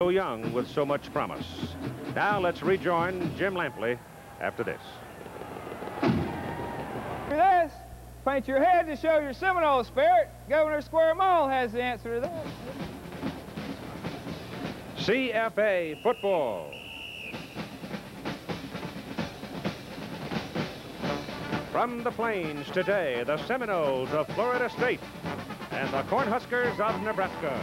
So young with so much promise. Now let's rejoin Jim Lampley after this. This, paint your head to show your Seminole spirit. Governor Square Mall has the answer to that. CFA football. From the plains today, the Seminoles of Florida State and the Cornhuskers of Nebraska.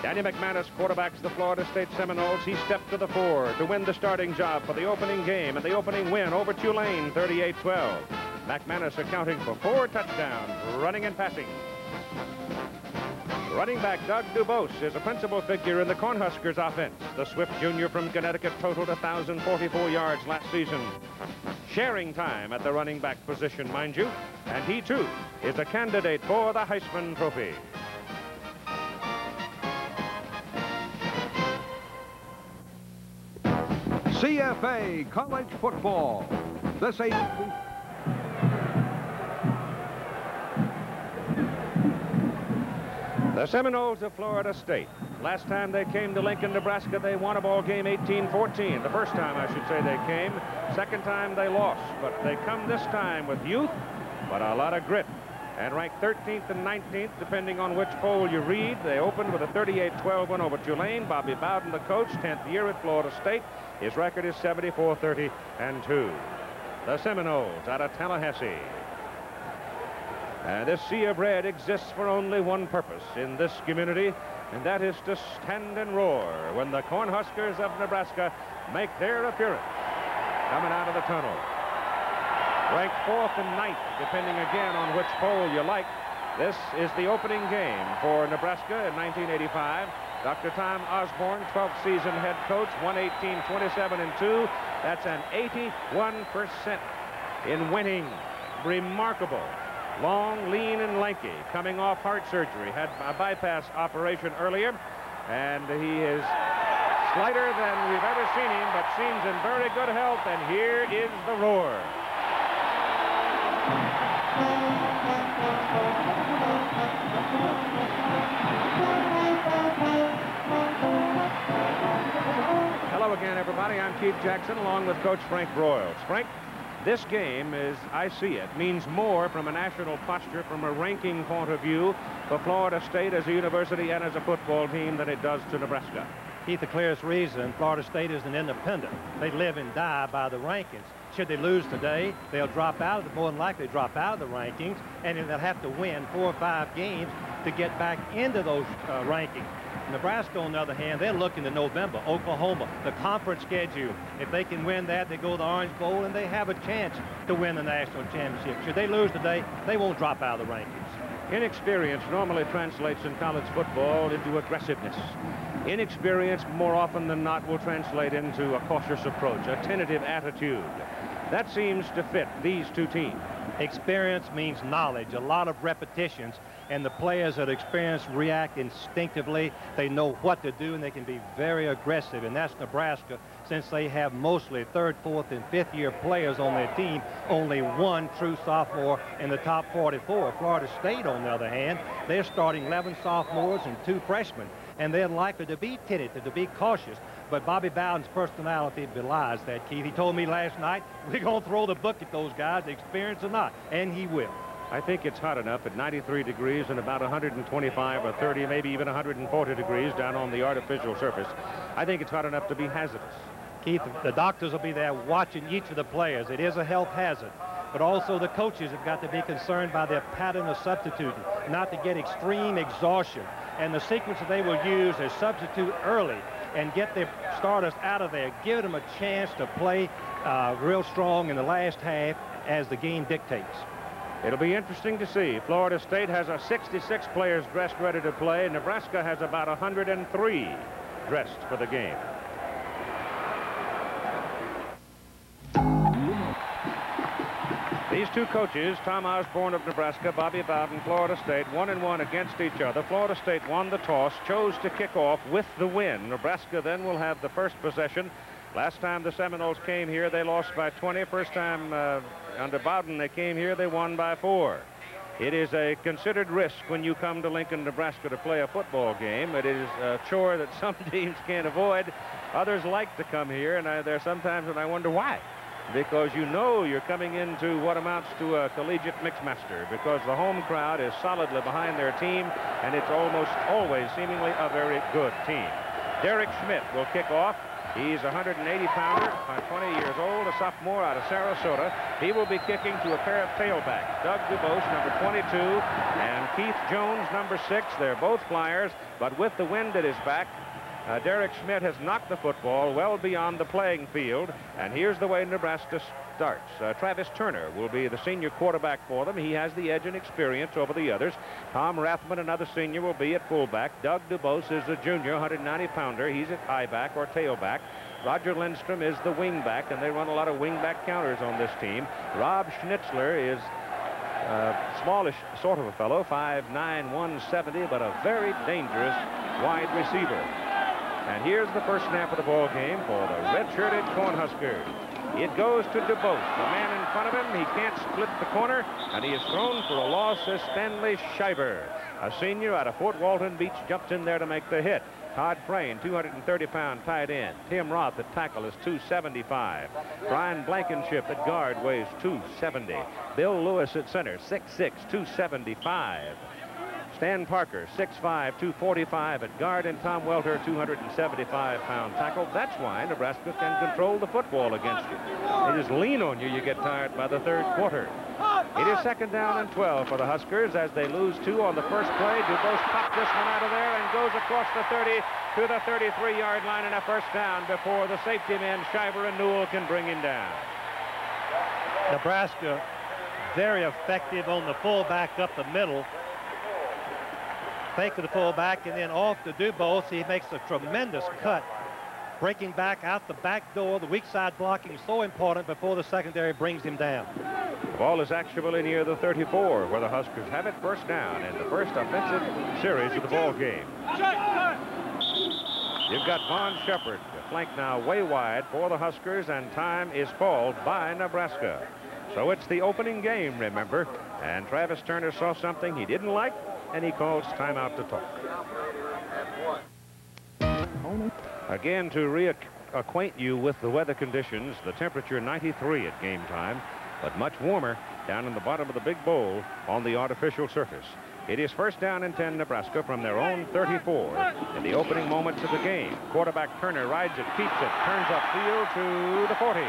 Danny McManus quarterbacks the Florida State Seminoles. He stepped to the fore to win the starting job for the opening game and the opening win over Tulane, 38-12. McManus accounting for 4 touchdowns, running and passing. Running back Doug Dubose is a principal figure in the Cornhuskers offense. The Swift Jr. from Connecticut totaled 1,044 yards last season. Sharing time at the running back position, mind you, and he too is a candidate for the Heisman Trophy. CFA college football. This agency. The Seminoles of Florida State. Last time they came to Lincoln, Nebraska, they won a ball game 18-14. The first time, I should say, they came. Second time, they lost. But they come this time with youth, but a lot of grit. And ranked 13th and 19th, depending on which poll you read. They opened with a 38-12 win over Tulane. Bobby Bowden, the coach, 10th year at Florida State. His record is 74-30-2. The Seminoles out of Tallahassee. And this sea of red exists for only one purpose in this community, and that is to stand and roar when the Cornhuskers of Nebraska make their appearance coming out of the tunnel. Ranked 4th and 9th, depending again on which poll you like. This is the opening game for Nebraska in 1985. Dr. Tom Osborne, 12th season head coach, 118, 27-2. That's an 81% in winning. Remarkable. Long, lean, and lanky, coming off heart surgery. Had a bypass operation earlier, and he is slighter than we've ever seen him, but seems in very good health, and here is the roar. Hello again, everybody. I'm Keith Jackson, along with Coach Frank Broyles. Frank, this game, as I see it, means more from a national posture, from a ranking point of view, for Florida State as a university and as a football team than it does to Nebraska. Keith, the clearest reason Florida State is an independent. They live and die by the rankings. Should they lose today, they'll drop out, more than likely drop out of the rankings, and they'll have to win 4 or 5 games to get back into those rankings. Nebraska, on the other hand, they're looking to November. Oklahoma, the conference schedule. If they can win that, they go to the Orange Bowl, and they have a chance to win the national championship. Should they lose today, they won't drop out of the rankings. Inexperience normally translates in college football into aggressiveness. Inexperience, more often than not, will translate into a cautious approach, a tentative attitude. That seems to fit these two teams. Experience means knowledge, a lot of repetitions, and the players that experience react instinctively. They know what to do, and they can be very aggressive, and that's Nebraska. Since they have mostly 3rd, 4th, and 5th year players on their team, only 1 true sophomore in the top 44. Florida State, on the other hand, they're starting 11 sophomores and 2 freshmen, and they're likely to be tentative, to be cautious. But Bobby Bowden's personality belies that, Keith. He told me last night, we're going to throw the book at those guys, experience or not, and he will. I think it's hot enough at 93 degrees and about 125 or 30, maybe even 140 degrees down on the artificial surface. I think it's hot enough to be hazardous. Keith, the doctors will be there watching each of the players. It is a health hazard. But also the coaches have got to be concerned by their pattern of substituting, not to get extreme exhaustion. And the sequence that they will use is substitute early and get their starters out of there, give them a chance to play real strong in the last half as the game dictates. It'll be interesting to see. Florida State has 66 players dressed ready to play. Nebraska has about 103 dressed for the game. These two coaches, Tom Osborne of Nebraska, Bobby Bowden, Florida State, 1-1 against each other. Florida State won the toss, chose to kick off with the win. Nebraska then will have the first possession. Last time the Seminoles came here, they lost by 20. First time under Bowden they came here, they won by 4. It is a considered risk when you come to Lincoln, Nebraska to play a football game. It is a chore that some teams can't avoid. Others like to come here, and there are some times when I wonder why. Because you know you're coming into what amounts to a collegiate mixmaster, because the home crowd is solidly behind their team, and it's almost always seemingly a very good team. Derek Schmidt will kick off. He's a 180-pounder, 20 years old, a sophomore out of Sarasota. He will be kicking to a pair of tailbacks, Doug Dubose, number 22, and Keith Jones, number 6. They're both flyers, but with the wind at his back, Derek Schmidt has knocked the football well beyond the playing field, and here's the way Nebraska starts. Travis Turner will be the senior quarterback for them. He has the edge and experience over the others. Tom Rathman, another senior, will be at fullback. Doug Dubose is a junior, 190-pounder. He's at highback or tailback. Roger Lindstrom is the wingback, and they run a lot of wingback counters on this team. Rob Schnitzler is smallish sort of a fellow, 5'9", 170, but a very dangerous wide receiver. And here's the first snap of the ball game for the red-shirted Cornhuskers. It goes to DeBose. The man in front of him, he can't split the corner, and he is thrown for a loss as Stanley Schreiber, a senior out of Fort Walton Beach, jumps in there to make the hit. Todd Frayne, 230-pound tight end. Tim Roth at tackle is 275. Brian Blankenship at guard weighs 270. Bill Lewis at center, 6'6", 275. Stan Parker, 6'5", 245 at guard, and Tom Welter, 275-pound tackle. That's why Nebraska can control the football against you. They just lean on you. You get tired by the third quarter. It is 2nd down and 12 for the Huskers as they lose 2 on the first play. Dubose popped this one out of there and goes across the 30 to the 33-yard line, and a first down before the safety men, Shiver and Newell, can bring him down. Nebraska very effective on the fullback up the middle. Fake of the fullback and then off to Dubose. He makes a tremendous cut, breaking back out the back door. The weak side blocking is so important before the secondary brings him down. The ball is actually near the 34, where the Huskers have it, first down in the first offensive series of the ball game. You've got Vaughn Shepard, the flank now way wide for the Huskers, and time is called by Nebraska. So it's the opening game, remember, and Travis Turner saw something he didn't like, and he calls timeout to talk. Again, to reacquaint you with the weather conditions, the temperature 93 at game time, but much warmer down in the bottom of the big bowl on the artificial surface. It is first down and 10 Nebraska from their own 34 in the opening moments of the game. Quarterback Turner rides it, keeps it, turns upfield to the 40.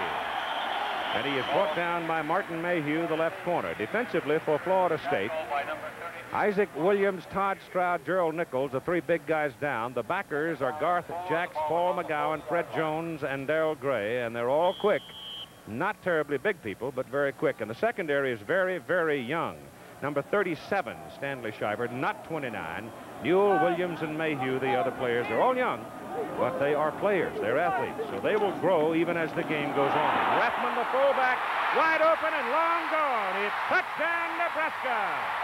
And he is brought down by Martin Mayhew, the left corner. Defensively for Florida State, Isaac Williams, Todd Stroud, Gerald Nichols, the 3 big guys down. The backers are Garth Jacks, Paul McGowan, Fred Jones, and Darrell Gray, and they're all quick. Not terribly big people, but very quick. And the secondary is very, very young. Number 37, Stanley Shiver, not 29. Newell, Williams, and Mayhew, the other players, they're all young, but they are players. They're athletes, so they will grow even as the game goes on. Rathman, the fullback, wide open and long gone. It's touchdown, Nebraska.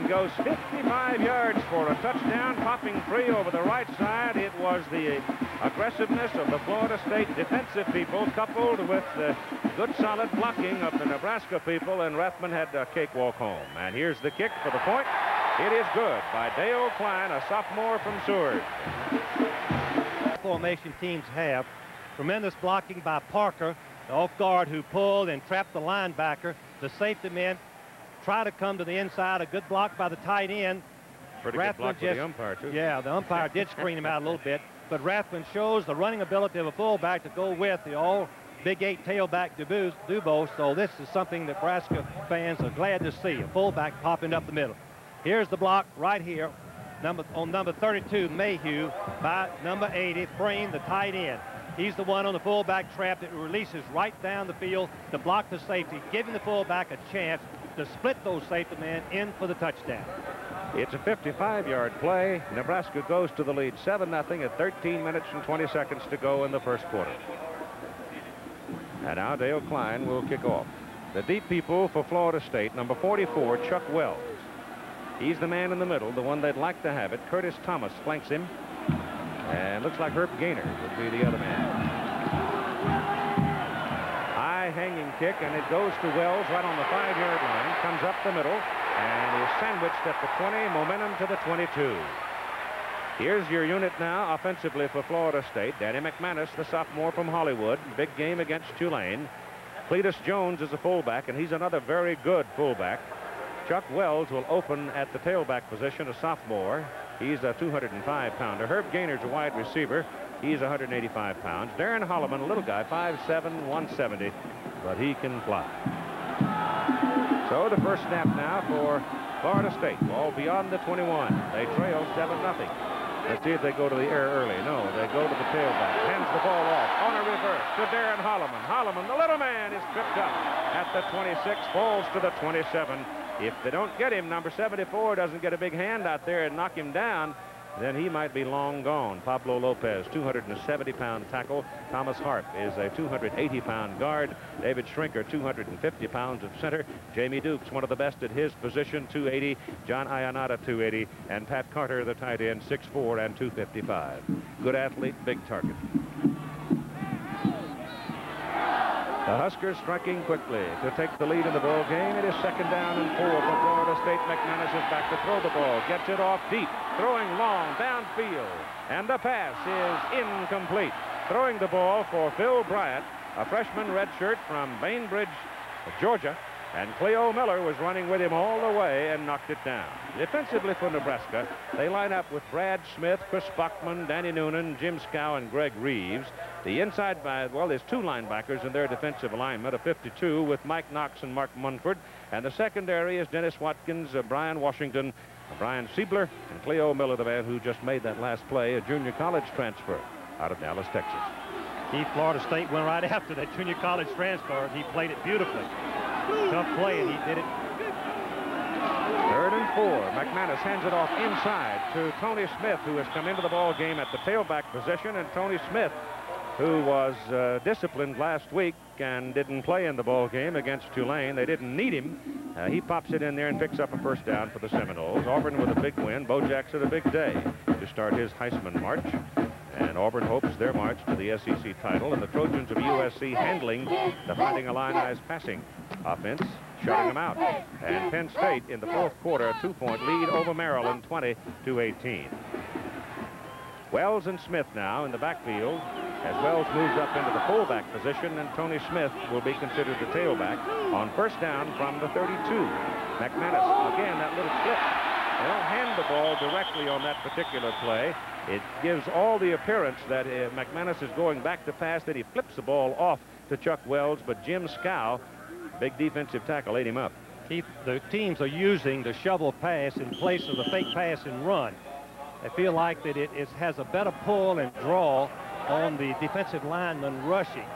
Goes 55 yards for a touchdown, popping free over the right side. It was the aggressiveness of the Florida State defensive people coupled with the good solid blocking of the Nebraska people, and Rathman had a cakewalk home. And here's the kick for the point. It is good by Dale Klein, a sophomore from Seward. Formation teams have tremendous blocking by Parker, the off guard who pulled and trapped the linebacker. The safety men try to come to the inside. A good block by the tight end. Pretty good block by the umpire, too. Yeah, the umpire did screen him out a little bit. But Rathman shows the running ability of a fullback to go with the all Big 8 tailback Dubose. So this is something that Nebraska fans are glad to see. A fullback popping up the middle. Here's the block right here. On number 32, Mayhew, by number 80, Frayne, the tight end. He's the one on the fullback trap that releases right down the field to block the safety, giving the fullback a chance to split those safety men in for the touchdown. It's a 55-yard play. Nebraska goes to the lead 7-0 at 13 minutes and 20 seconds to go in the first quarter. And now Dale Klein will kick off. The deep people for Florida State, number 44, Chuck Wells. He's the man in the middle, the one they'd like to have it. Curtis Thomas flanks him. And looks like Herb Gaynor would be the other man. High hanging kick, and it goes to Wells right on the 5-yard line. Comes up the middle and is sandwiched at the 20, momentum to the 22. Here's your unit now offensively for Florida State. Danny McManus, the sophomore from Hollywood. Big game against Tulane. Cletus Jones is a fullback, and he's another very good fullback. Chuck Wells will open at the tailback position, a sophomore. He's a 205-pounder. Herb Gaynor's a wide receiver. He's 185 pounds. Darren Holloman, a little guy, 5'7", 170, but he can fly. So the first snap now for Florida State. Ball beyond the 21. They trail 7-0. Let's see if they go to the air early. No, they go to the tailback. Hands the ball off on a reverse to Darren Holloman. Holloman, the little man, is tripped up at the 26, falls to the 27. If they don't get him, number 74 doesn't get a big hand out there and knock him down, then he might be long gone. Pablo Lopez, 270-pound tackle. Thomas Harp is a 280-pound guard. David Shrinker, 250 pounds of center. Jamie Dukes, one of the best at his position, 280. John Ionata, 280. And Pat Carter, the tight end, 6'4" and 255. Good athlete, big target. The Huskers striking quickly to take the lead in the ball game. It is 2nd down and 4 for Florida State. McManus is back to throw the ball. Gets it off deep. Throwing long downfield. And the pass is incomplete. Throwing the ball for Phil Bryant, a freshman redshirt from Bainbridge, Georgia. And Cleo Miller was running with him all the way and knocked it down. Defensively for Nebraska, they line up with Brad Smith, Chris Bachman, Danny Noonan, Jim Scow, and Greg Reeves. The inside, well, there's 2 linebackers in their defensive alignment, a 52 with Mike Knox and Mark Munford. And the secondary is Dennis Watkins, Brian Washington, Brian Siebler, and Cleo Miller, the man who just made that last play, a junior college transfer out of Dallas, Texas. Florida State went right after that junior college transfer. He played it beautifully. Tough play, and he did it. 3rd and 4. McManus hands it off inside to Tony Smith, who has come into the ball game at the tailback position. And Tony Smith, who was disciplined last week and didn't play in the ball game against Tulane. They didn't need him. He pops it in there and picks up a 1st down for the Seminoles. Auburn with a big win. Bo Jackson a big day to start his Heisman march. And Auburn hopes their march to the SEC title. And the Trojans of USC handling the Fighting Illini's passing offense, shutting them out. And Penn State in the 4th quarter, a 2-point lead over Maryland, 20-18. Wells and Smith now in the backfield as Wells moves up into the fullback position, and Tony Smith will be considered the tailback on 1st down from the 32. McManus, again, that little flip. They don't hand the ball directly on that particular play. It gives all the appearance that McManus is going back to pass, that he flips the ball off to Chuck Wells, but Jim Scow, big defensive tackle, ate him up. The teams are using the shovel pass in place of the fake pass and run. They feel like that it has a better pull and draw on the defensive lineman rushing,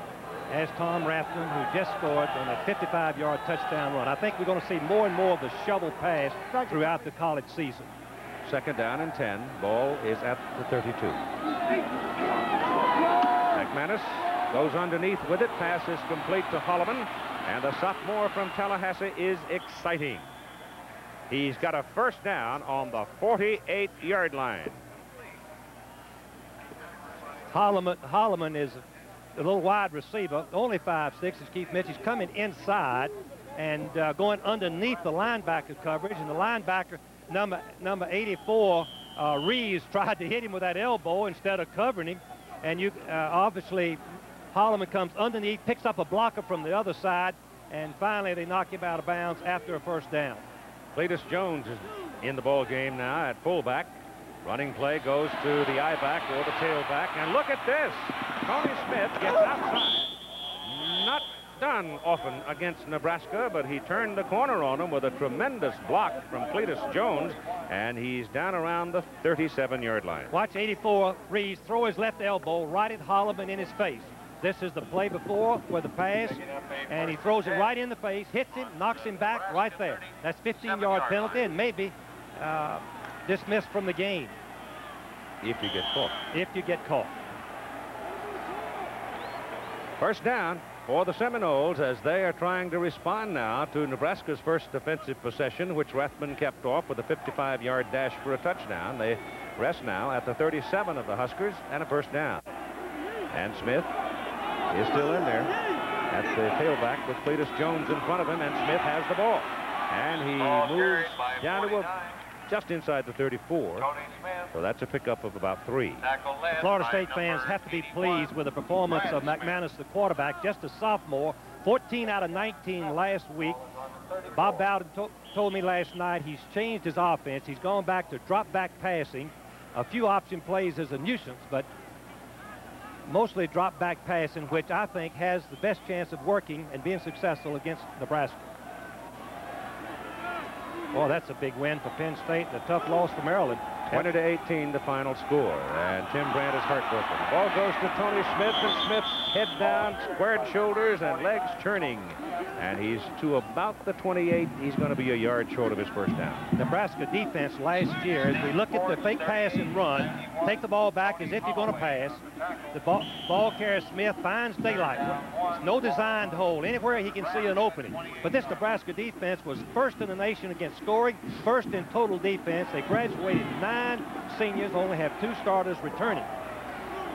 as Tom Rathman, who just scored on a 55-yard touchdown run. I think we're going to see more and more of the shovel pass throughout the college season. 2nd down and 10. Ball is at the 32. McManus goes underneath with it. Pass is complete to Holloman. And the sophomore from Tallahassee is exciting. He's got a 1st down on the 48-yard line. Holloman is a little wide receiver, only 5'6", as Keith mentioned. He's coming inside and going underneath the linebacker coverage, and the linebacker number 84 Reeves tried to hit him with that elbow instead of covering him, and obviously Holloman comes underneath, picks up a blocker from the other side, and finally they knock him out of bounds after a 1st down. Cletus Jones is in the ball game now at fullback. Running play goes to the I-back or the tailback. And look at this. Tony Smith gets outside. Not done often against Nebraska, but he turned the corner on him with a tremendous block from Cletus Jones, and he's down around the 37-yard line. Watch 84 Reeves throw his left elbow right at Holloman in his face. This is the play before where the pass, and he throws it right in the face, hits him, knocks him back right there. That's 15-yard penalty, and maybe dismissed from the game. If you get caught. If you get caught. First down for the Seminoles as they are trying to respond now to Nebraska's first defensive possession, which Rathman kept off with a 55-yard dash for a touchdown. They rest now at the 37 of the Huskers and a first down. And Smith is still in there at the tailback with Cletus Jones in front of him, and Smith has the ball. And he moves down to just inside the 34. So that's a pickup of about 3. The Florida State fans have to be pleased with the performance of McManus, the quarterback, just a sophomore, 14 out of 19 last week. Bob Bowden told me last night he's changed his offense. He's gone back to drop-back passing. A few option plays is a nuisance, but mostly drop-back passing, which I think has the best chance of working and being successful against Nebraska. Well, that's a big win for Penn State and a tough loss for Maryland. 20-18 the final score, and Tim Brandt is heartbroken. The ball goes to Tony Smith, and Smith's head down, squared shoulders, and legs churning. And he's to about the 28. He's going to be a yard short of his first down. Nebraska defense last year, as we look at the fake pass and run, take the ball back as if you're going to pass. The ball carrier Smith finds daylight. There's no designed hole. Anywhere he can see an opening. But this Nebraska defense was first in the nation against scoring, first in total defense. They graduated 9 seniors, only have 2 starters returning.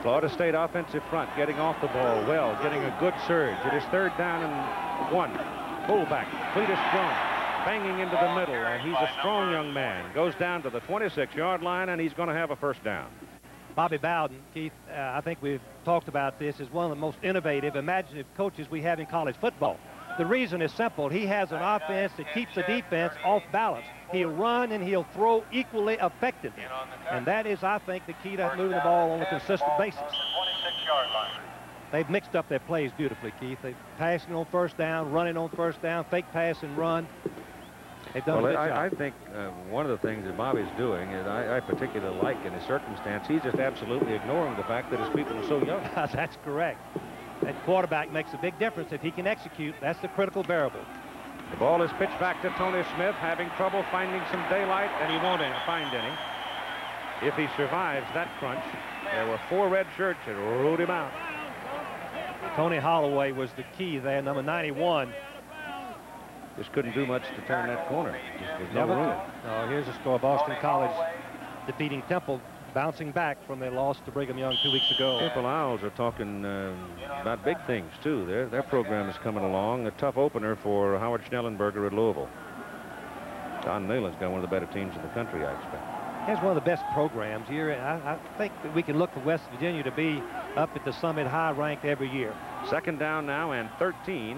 Florida State offensive front getting off the ball well, getting a good surge. It is 3rd down and 1. Fullback, Cletus Jones, banging into the middle, and he's a strong young man. Goes down to the 26-yard line, and he's going to have a first down. Bobby Bowden, Keith, I think we've talked about this, is one of the most innovative, imaginative coaches we have in college football. The reason is simple. He has an offense that keeps the defense off balance. He'll run and he'll throw equally effectively. And that is, I think, the key to moving the ball on a consistent basis. They've mixed up their plays beautifully, Keith. They're passing on first down, running on first down, fake pass and run. They've done a good job. I think one of the things that Bobby's doing is I particularly like in his circumstance, he's just absolutely ignoring the fact that his people are so young. That's correct. That quarterback makes a big difference. If he can execute, that's the critical variable. The ball is pitched back to Tony Smith, having trouble finding some daylight, and he won't find any. If he survives that crunch, there were 4 red shirts that ruled him out. Tony Holloway was the key there, number 91. Just couldn't do much to turn that corner. There's no room. Oh, here's the score. Boston College defeating Temple, bouncing back from their loss to Brigham Young 2 weeks ago. Temple Owls are talking about big things, too. Their program is coming along. A tough opener for Howard Schnellenberger at Louisville. Don Neyland's got one of the better teams in the country, I expect. He has one of the best programs here. I think that we can look for West Virginia to be up at the Summit High ranked every year. 2nd down now and 13.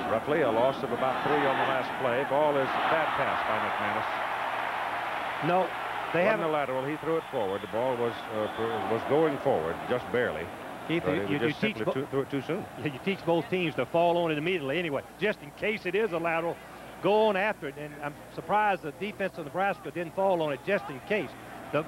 Roughly a loss of about 3 on the last play. Ball is bad pass by McManus. No, they haven't. A lateral. He threw it forward. The ball was going forward just barely. Keith, you threw it too soon. You teach both teams to fall on it immediately anyway, just in case it is a lateral. Go on after it, and I'm surprised the defense of Nebraska didn't fall on it just in case. The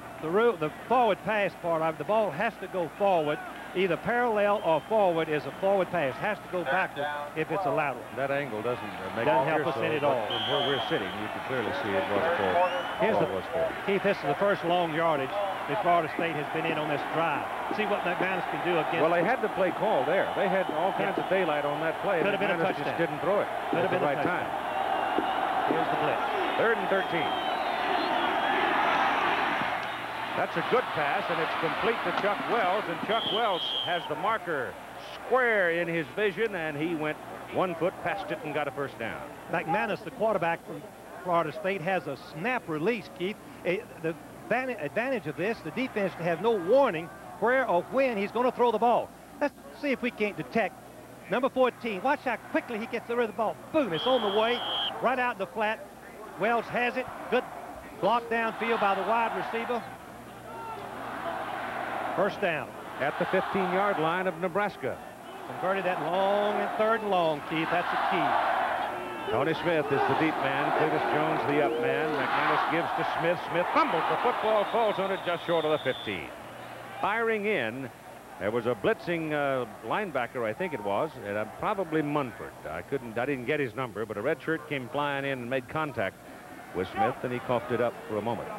forward pass part of it, the ball has to go forward. Either parallel or forward is a forward pass. Has to go backward if it's a lateral. That angle doesn't help us any at all. From where we're sitting, you can clearly see it was forward. Keith, this is the first long yardage that Florida State has been in on this drive. See what McManus can do against. Well, they had the play call there. They had all kinds of daylight on that play. Could have been a touchdown. Just didn't throw it at the right time. Here's the blitz. 3rd and 13. That's a good pass, and it's complete to Chuck Wells, and Chuck Wells has the marker square in his vision, and he went 1 foot past it and got a first down. McManus, the quarterback from Florida State, has a snap release, Keith. The advantage of this, the defense have no warning where or when he's going to throw the ball. Let's see if we can't detect number 14. Watch how quickly he gets rid of the ball. Boom, it's on the way, right out in the flat. Wells has it. Good block downfield by the wide receiver. First down. At the 15-yard line of Nebraska. Converted that long and 3rd and long, Keith. That's the key. Tony Smith is the deep man. Cletus Jones the up man. McManus gives to Smith. Smith fumbles. The football falls on it just short of the 15. Firing in, there was a blitzing linebacker, I think it was, and probably Munford. I didn't get his number, but a red shirt came flying in and made contact with Smith, and he coughed it up for a moment.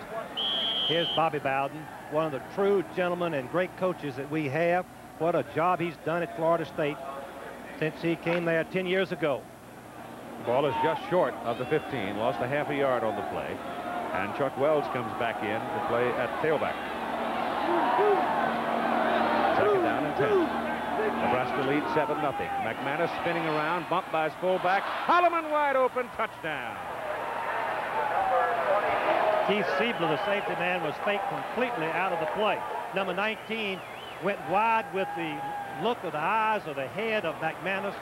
Here's Bobby Bowden, one of the true gentlemen and great coaches that we have. What a job he's done at Florida State since he came there 10 years ago. The ball is just short of the 15, lost a half a yard on the play, and Chuck Wells comes back in to play at tailback. Second down and 10. Nebraska leads 7-0. McManus spinning around, bumped by his fullback. Holloman wide open, touchdown. Keith Siebler, the safety man, was faked completely out of the play. Number 19 went wide with the look of the eyes or the head of McManus.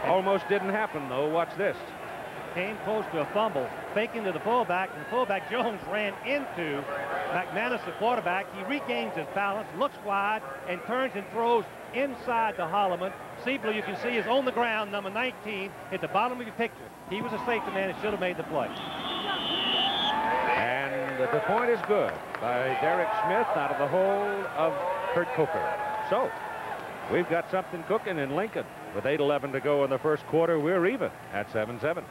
Almost didn't happen, though. Watch this. Came close to a fumble, faking to the fullback, and fullback Jones ran into McManus, the quarterback. He regains his balance, looks wide, and turns and throws inside to Holloman. Siebler, you can see, is on the ground, number 19, at the bottom of your picture. He was a safety man and should have made the play. And the point is good by Derek Smith out of the hold of Kurt Coker. So, we've got something cooking in Lincoln. With 8:11 to go in the first quarter, we're even at 7-7.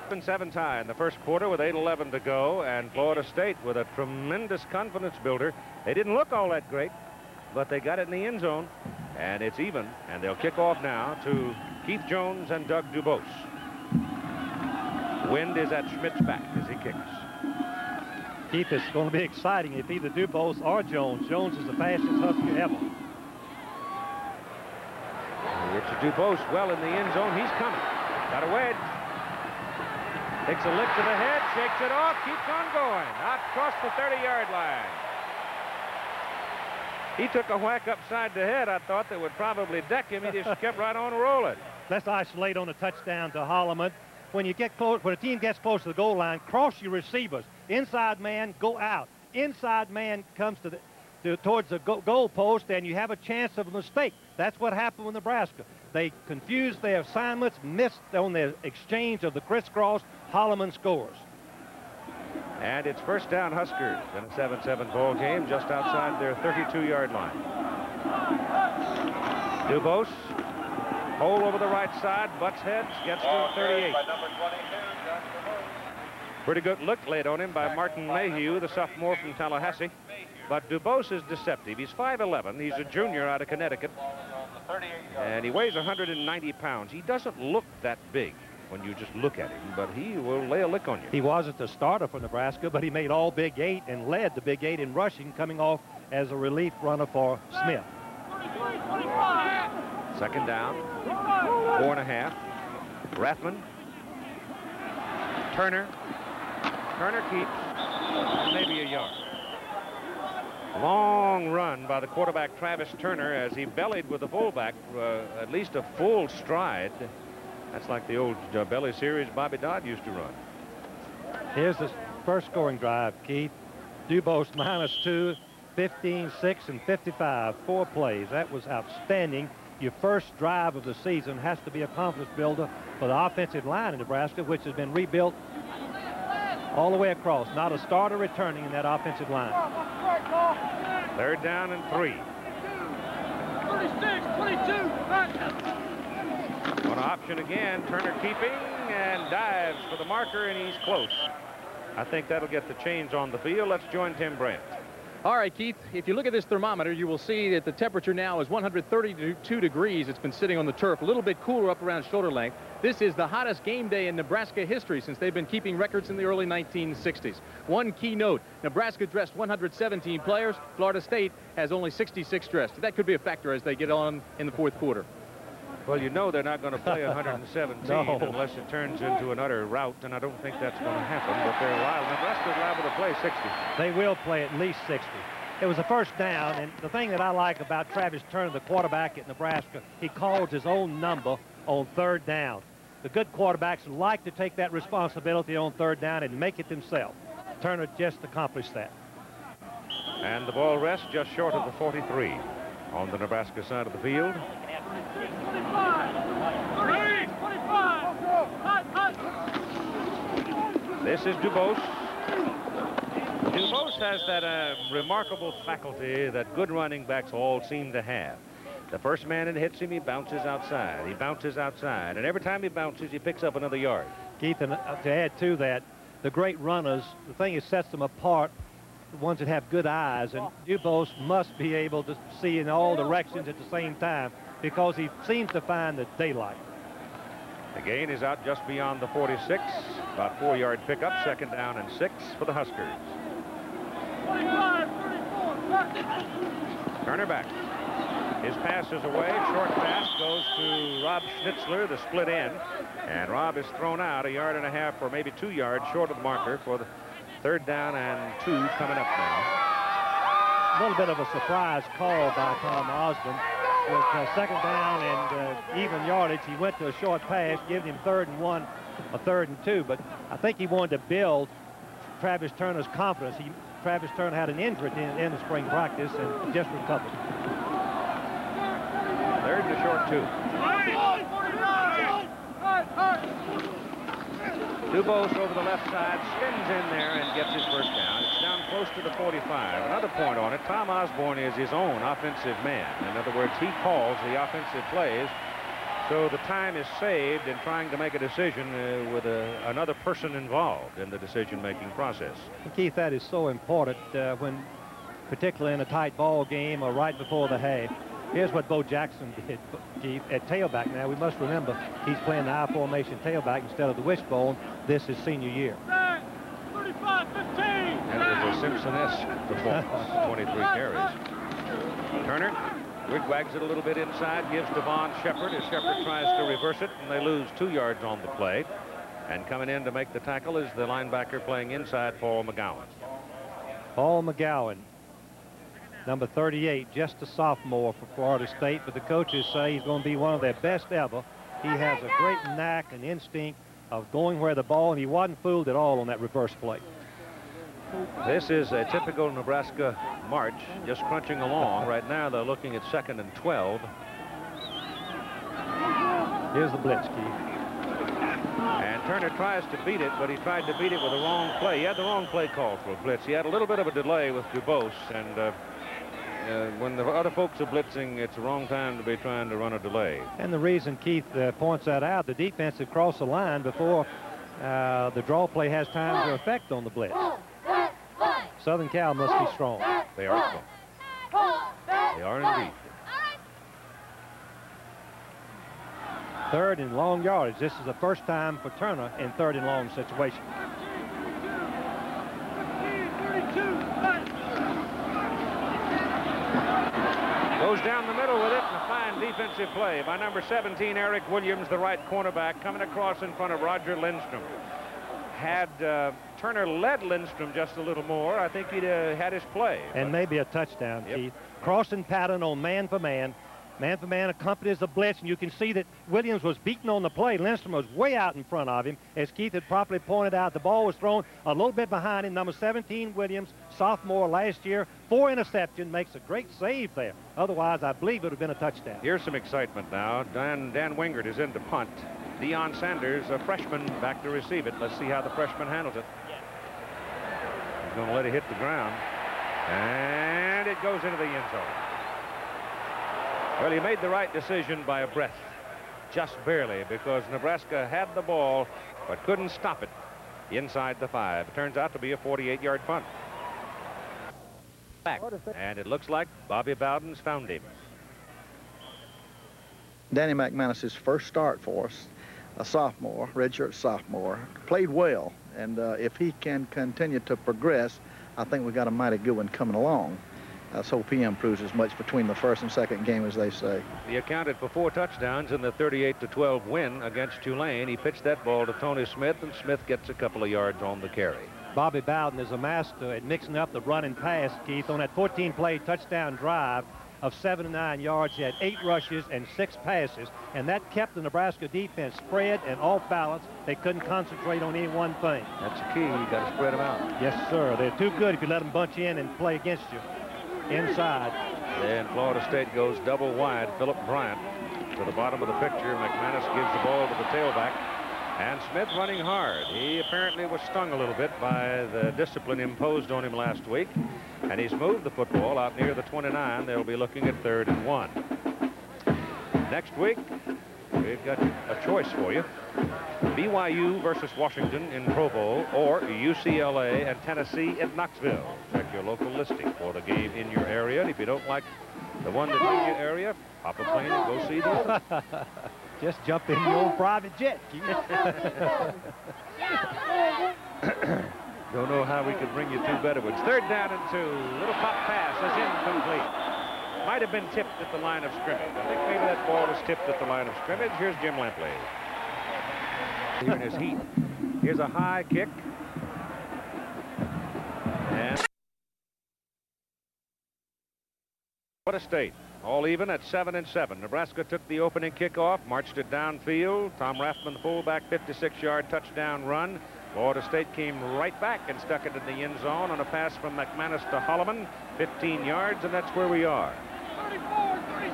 7-7 tie in the first quarter with 8:11 to go, and Florida State with a tremendous confidence builder. They didn't look all that great, but they got it in the end zone, and it's even, and they'll kick off now to Keith Jones and Doug Dubose. Wind is at Schmidt's back as he kicks. Keith, it's going to be exciting if either Dubose or Jones. Jones is the fastest Husker ever. Richard Dubose well in the end zone. He's coming. Got a wedge. Takes a lick to the head, shakes it off, keeps on going. Out across the 30-yard line. He took a whack upside the head. I thought that would probably deck him. He just kept right on rolling. Let's isolate on a touchdown to Holloman. When you get close, when a team gets close to the goal line, cross your receivers. Inside man, go out. Inside man comes towards the goal post, and you have a chance of a mistake. That's what happened with Nebraska. They confused their assignments, missed on their exchange of the crisscross. Holloman scores. And it's first down Huskers in a 7-7 ball game just outside their 32-yard line. Dubose, hole over the right side, butts heads, gets to 38. Pretty good look laid on him by Martin Mayhew, the sophomore from Tallahassee. But Dubose is deceptive. He's 5'11". He's a junior out of Connecticut. And he weighs 190 pounds. He doesn't look that big when you just look at him, but he will lay a lick on you. He wasn't the starter for Nebraska, but he made all Big 8 and led the Big 8 in rushing, coming off as a relief runner for Smith. Second down, 4.5. Rathman. Turner. Turner keeps maybe a yard. Long run by the quarterback Travis Turner as he bellied with the fullback at least a full stride. That's like the old belly series Bobby Dodd used to run. Here's the first scoring drive, Keith. Dubose -2, 15, 6, and 55. 4 plays. That was outstanding. Your first drive of the season has to be a confidence builder for the offensive line in Nebraska, which has been rebuilt all the way across. Not a starter returning in that offensive line. Third down and 3. 36, 22, On option again, Turner keeping and dives for the marker, and he's close. I think that'll get the chains on the field. Let's join Tim Brandt. All right, Keith, if you look at this thermometer, you will see that the temperature now is 132 degrees. It's been sitting on the turf, a little bit cooler up around shoulder length. This is the hottest game day in Nebraska history since they've been keeping records in the early 1960s. One key note, Nebraska dressed 117 players. Florida State has only 66 dressed. That could be a factor as they get on in the fourth quarter. Well, you know they're not going to play 117 No. unless it turns into an utter rout, and I don't think that's going to happen, but they're liable. Nebraska's liable to play 60. They will play at least 60. It was a first down, and the thing that I like about Travis Turner, the quarterback at Nebraska, he calls his own number on third down. The good quarterbacks like to take that responsibility on third down and make it themselves. Turner just accomplished that. And the ball rests just short of the 43 on the Nebraska side of the field. 25. This is Dubose. Dubose has that remarkable faculty that good running backs all seem to have. The first man that hits him, he bounces outside. He bounces outside. And every time he bounces, he picks up another yard. Keith, and to add to that, the great runners, the thing that sets them apart, the ones that have good eyes, and Dubose must be able to see in all directions at the same time because he seems to find the daylight. The gain is out just beyond the 46. About 4-yard pickup, 2nd down and 6 for the Huskers. 45, 34, Turner back. His pass is away. Short pass goes to Rob Schnitzler, the split end. And Rob is thrown out 1.5 yards or maybe 2 yards short of the marker for the 3rd down and 2 coming up now. A little bit of a surprise call by Tom Osborne. With 2nd down and even yardage, he went to a short pass, giving him 3rd and 1, a 3rd and 2. But I think he wanted to build Travis Turner's confidence. Travis Turner had an injury in the spring practice and just recovered. 3rd and a short 2. Dubose over the left side, spins in there and gets his 1st down. It's down close to the 45. Another point on it, Tom Osborne is his own offensive man. In other words, he calls the offensive plays, so the time is saved in trying to make a decision with another person involved in the decision-making process. Keith, that is so important when, particularly in a tight ball game or right before the half. Here's what Bo Jackson did, Keith, at tailback. Now, we must remember he's playing the I-formation tailback instead of the wishbone. This is senior year. 35, 15. And it was a Simpson-esque performance, 23 carries. Turner wigwags it a little bit inside, gives Devon Shepard as Shepard tries to reverse it, and they lose 2 yards on the play. And coming in to make the tackle is the linebacker playing inside, Paul McGowan. Paul McGowan, number 38, just a sophomore for Florida State, but the coaches say he's going to be one of their best ever. He has a great knack and instinct of going where the ball, and he wasn't fooled at all on that reverse play. This is a typical Nebraska march, just crunching along. Right now they're looking at 2nd and 12. Here's the blitz, Keith. And Turner tries to beat it, but he tried to beat it with the wrong play. He had the wrong play call for a blitz. He had a little bit of a delay with Dubose, and when the other folks are blitzing, it's the wrong time to be trying to run a delay. And the reason Keith points that out, the defense had crossed the line before the draw play has time to affect on the blitz. Southern Cal must be strong. They are strong. They are indeed. 3rd and long yardage. This is the first time for Turner in 3rd and long situation. Goes down the middle with it, and a fine defensive play by number 17, Eric Williams, the right cornerback, coming across in front of Roger Lindstrom. Had Turner led Lindstrom just a little more, I think he'd had his play. And maybe a touchdown, Yep. Keith. Crossing pattern on man-for-man. Man-for-man accompanies the blitz, and you can see that Williams was beaten on the play. Lindstrom was way out in front of him. As Keith had properly pointed out, the ball was thrown a little bit behind him. Number 17, Williams, sophomore last year, 4 interceptions, makes a great save there. Otherwise, I believe it would have been a touchdown. Here's some excitement now. Dan Wingert is in to punt. Deion Sanders, a freshman, back to receive it. Let's see how the freshman handles it. He's going to let it hit the ground. And it goes into the end zone. Well, he made the right decision by a breath, just barely, because Nebraska had the ball but couldn't stop it inside the 5. It turns out to be a 48-yard punt. Back. And it looks like Bobby Bowden's found him. Danny McManus's first start for us, a sophomore, redshirt sophomore, played well, and if he can continue to progress, I think we've got a mighty good one coming along. Let's hope he improves as much between the first and second game, as they say. He accounted for 4 touchdowns in the 38-12 win against Tulane. He pitched that ball to Tony Smith, and Smith gets a couple of yards on the carry. Bobby Bowden is a master at mixing up the run and pass, Keith. On that 14-play touchdown drive of 79 yards, he had 8 rushes and 6 passes, and that kept the Nebraska defense spread and off balance. They couldn't concentrate on any one thing. That's the key. You got to spread them out. Yes, sir. They're too good if you let them bunch in and play against you. Inside. Then Florida State goes double wide. Philip Bryant to the bottom of the picture. McManus gives the ball to the tailback. And Smith running hard. He apparently was stung a little bit by the discipline imposed on him last week. And he's moved the football out near the 29. They'll be looking at 3rd and 1. Next week, we've got a choice for you. BYU versus Washington in Provo, or UCLA and Tennessee in Knoxville. Check your local listing for the game in your area. And if you don't like the one that's in your area, hop a plane and go see the other. Just jump in your old private jet. Don't know how we could bring you two better ones. 3rd down and 2. Little pop pass is incomplete. Might have been tipped at the line of scrimmage. I think maybe that ball was tipped at the line of scrimmage. Here's Jim Lampley. Here in his heat. Here's a high kick. And Florida State all even at 7-7. Nebraska took the opening kickoff, marched it downfield. Tom Rathman, the fullback, 56-yard touchdown run. Florida State came right back and stuck it in the end zone on a pass from McManus to Holloman, 15 yards, and that's where we are.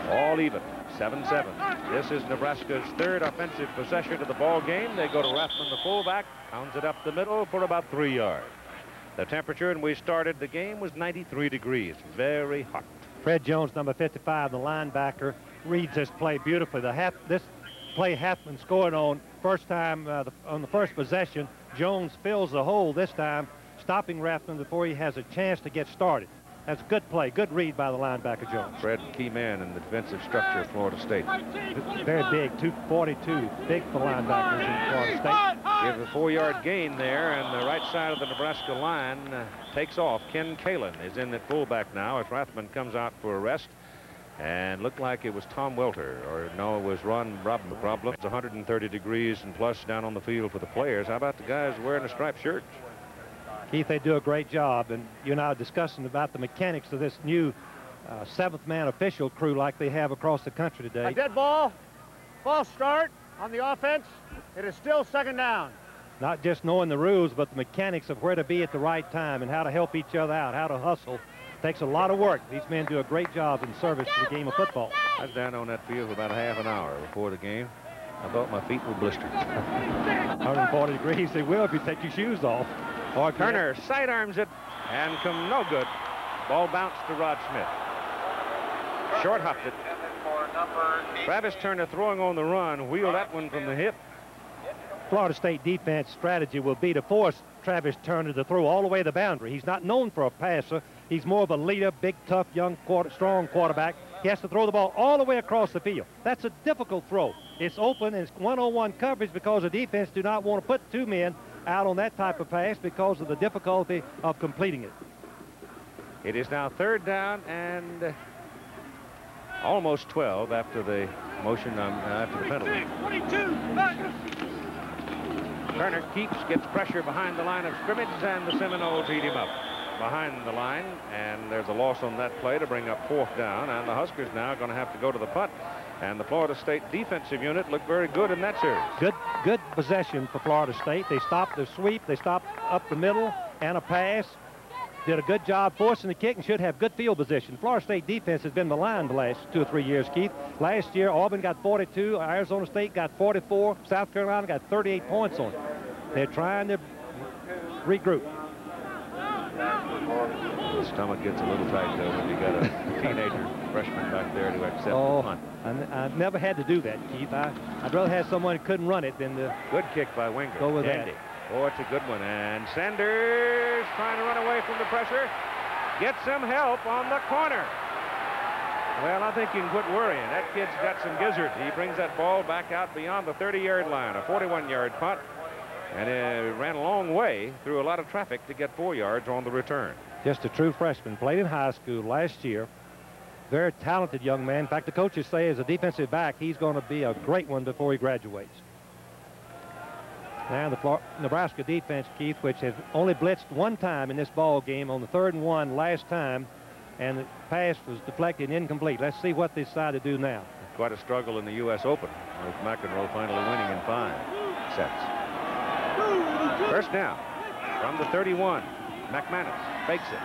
All even, 7-7. This is Nebraska's 3rd offensive possession of the ball game. They go to Rathman, the fullback, pounds it up the middle for about 3 yards. The temperature, and we started the game, was 93 degrees. Very hot. Fred Jones, number 55, the linebacker, reads this play beautifully. This play Haffman scored on first time on the first possession. Jones fills the hole this time, stopping Rathman before he has a chance to get started. That's a good play, good read by the linebacker Jones. Fred, key man in the defensive structure of Florida State. Very big, 242, big for linebackers in Florida State. Give a 4-yard gain there, and the right side of the Nebraska line takes off. Ken Kalin is in at fullback now as Rathman comes out for a rest. And looked like it was Tom Welter, or no, it was Ron Problem. It's 130 degrees and plus down on the field for the players. How about the guys wearing the striped shirts? Keith, they do a great job, and you're now discussing about the mechanics of this new 7th man official crew like they have across the country today. A dead ball, false start on the offense. It is still 2nd down. Not just knowing the rules, but the mechanics of where to be at the right time and how to help each other out, how to hustle. Takes a lot of work. These men do a great job in service to the game of football. I was down on that field for about half an hour before the game. I thought my feet were blistered. 140 degrees they will if you take your shoes off. Or Turner sidearms it and come no good. Ball bounced to Rod Smith. Short hopped it. Travis Turner throwing on the run, wheeled that one from the hip. Florida State defense strategy will be to force Travis Turner to throw all the way to the boundary. He's not known for a passer. He's more of a leader, big, tough, young, strong quarterback. He has to throw the ball all the way across the field. That's a difficult throw. It's open, and it's one-on-one coverage because the defense do not want to put 2 men out on that type of pass because of the difficulty of completing it. It is now 3rd down and almost 12 after the motion after the penalty. 22, back. Turner gets pressure behind the line of scrimmage, and the Seminoles beat him up behind the line, and there's a loss on that play to bring up 4th down, and the Huskers now are going to have to go to the punt, and the Florida State defensive unit looked very good in that series. Good possession for Florida State. They stopped the sweep, they stopped up the middle, and a pass. Did a good job forcing the kick and should have good field position. Florida State defense has been maligned the last 2 or 3 years, Keith. Last year, Auburn got 42, Arizona State got 44, South Carolina got 38 points on it. They're trying to regroup. The stomach gets a little tight, though, when you got a teenager freshman back there to accept the punt. I've never had to do that, Keith. I'd rather have someone who couldn't run it than the... Good kick by Winger. Go with Andy. that. Oh, it's a good one. And Sanders trying to run away from the pressure. Get some help on the corner. Well, I think you can quit worrying. That kid's got some gizzard. He brings that ball back out beyond the 30-yard line, a 41-yard punt. And it ran a long way through a lot of traffic to get 4 yards on the return. Just a true freshman. Played in high school last year. Very talented young man. In fact, the coaches say as a defensive back, he's going to be a great one before he graduates. Now the Nebraska defense, Keith, which has only blitzed 1 time in this ball game on the 3rd and 1 last time, and the pass was deflected and incomplete. Let's see what they decide to do now. Quite a struggle in the U.S. Open, with McEnroe finally winning in 5 sets. First down from the 31. McManus fakes it.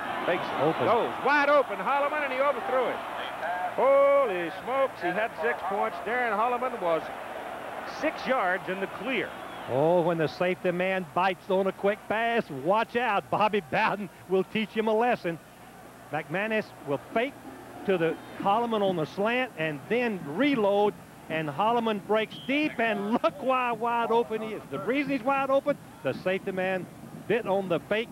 Open. Goes wide open. Holloman, and he overthrew it. Holy smokes, he had 6 points. Darren Holloman was 6 yards in the clear. Oh, when the safety man bites on a quick pass, watch out. Bobby Bowden will teach him a lesson. McManus will fake to the Holloman on the slant and then reload and Holloman breaks deep, and look wide open he is. The reason he's wide open, the safety man bit on the fake.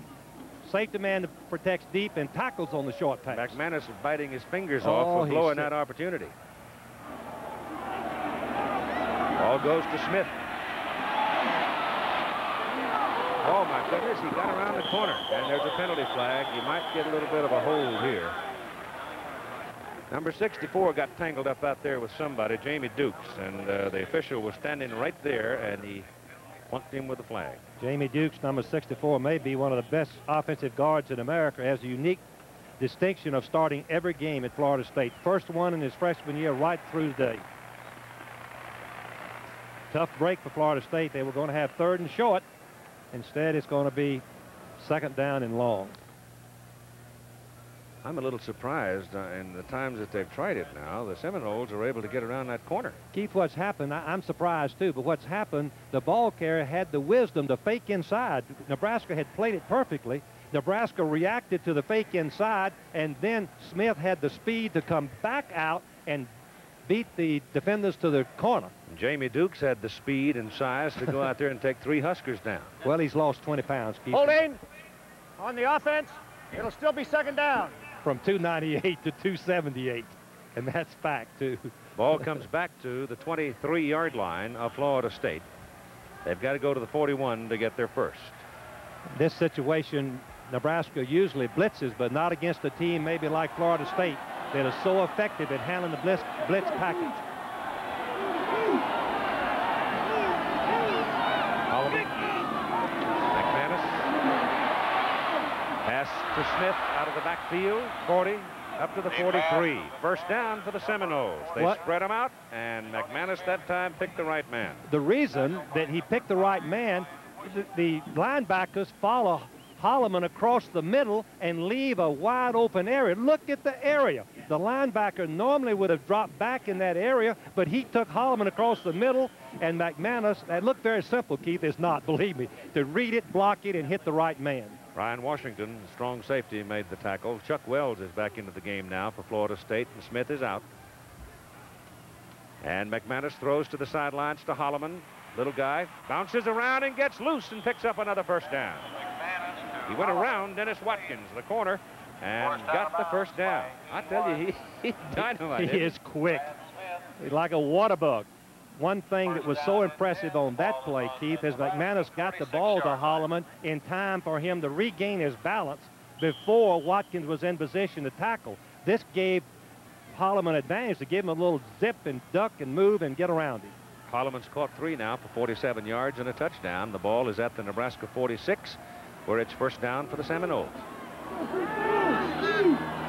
Safety man protects deep and tackles on the short pass. McManus is biting his fingers off for blowing that opportunity. Ball goes to Smith. Oh, my goodness, he got around the corner, and there's a penalty flag. You might get a little bit of a hold here. Number 64 got tangled up out there with somebody, Jamie Dukes, and the official was standing right there, and he plunked him with the flag. Jamie Dukes, number 64, may be one of the best offensive guards in America. Has a unique distinction of starting every game at Florida State. First one in his freshman year right through today. Tough break for Florida State. They were going to have 3rd and short. Instead, it's going to be 2nd down and long. I'm a little surprised in the times that they've tried it now. The Seminoles are able to get around that corner. Keith, what's happened, I'm surprised too, but what's happened, the ball carrier had the wisdom to fake inside. Nebraska had played it perfectly. Nebraska reacted to the fake inside, and then Smith had the speed to come back out and beat the defenders to the corner. Jamie Dukes had the speed and size to go out there and take 3 Huskers down. Well, he's lost 20 pounds, Keith. Holding on the offense. It'll still be 2nd down. From 298 to 278, and that's fact, too. Ball comes back to the 23-yard line of Florida State. They've got to go to the 41 to get their first. This situation, Nebraska usually blitzes, but not against a team maybe like Florida State that is so effective at handling the blitz package. Holloman. McManus. Pass to Smith out of the backfield. 40 up to the 43. First down for the Seminoles. They spread them out, and McManus that time picked the right man. The reason that he picked the right man, the linebackers follow Holloman across the middle and leave a wide open area. Look at the area. The linebacker normally would have dropped back in that area, but he took Holloman across the middle, and McManus, that looked very simple, Keith. It's not, believe me, to read it, block it, and hit the right man. Ryan Washington, strong safety, made the tackle. Chuck Wells is back into the game now for Florida State, and Smith is out. And McManus throws to the sidelines to Holloman. Little guy bounces around and gets loose and picks up another first down. He went around Dennis Watkins, the corner, and got the first down. I tell you, he's dynamite. He is quick. He's like a water bug. One thing that was so impressive on that play, Keith, is McManus got the ball to Holloman in time for him to regain his balance before Watkins was in position to tackle. This gave Holloman advantage to give him a little zip and duck and move and get around him. Holloman's caught 3 now for 47 yards and a touchdown. The ball is at the Nebraska 46, where it's first down for the Seminoles.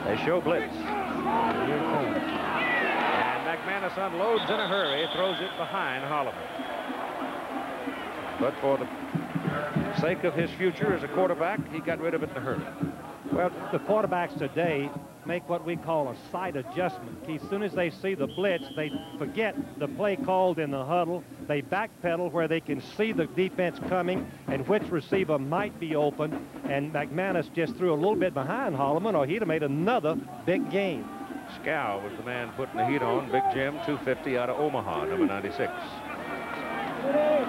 They show blitz. And McManus unloads in a hurry, throws it behind Holloman. But for the sake of his future as a quarterback, he got rid of it in a hurry. Well, the quarterbacks today make what we call a sight adjustment. As soon as they see the blitz, they forget the play called in the huddle. They backpedal where they can see the defense coming and which receiver might be open. And McManus just threw a little bit behind Holloman, or he'd have made another big gain. Scow was the man putting the heat on. Big Jim, 250 out of Omaha, number 96.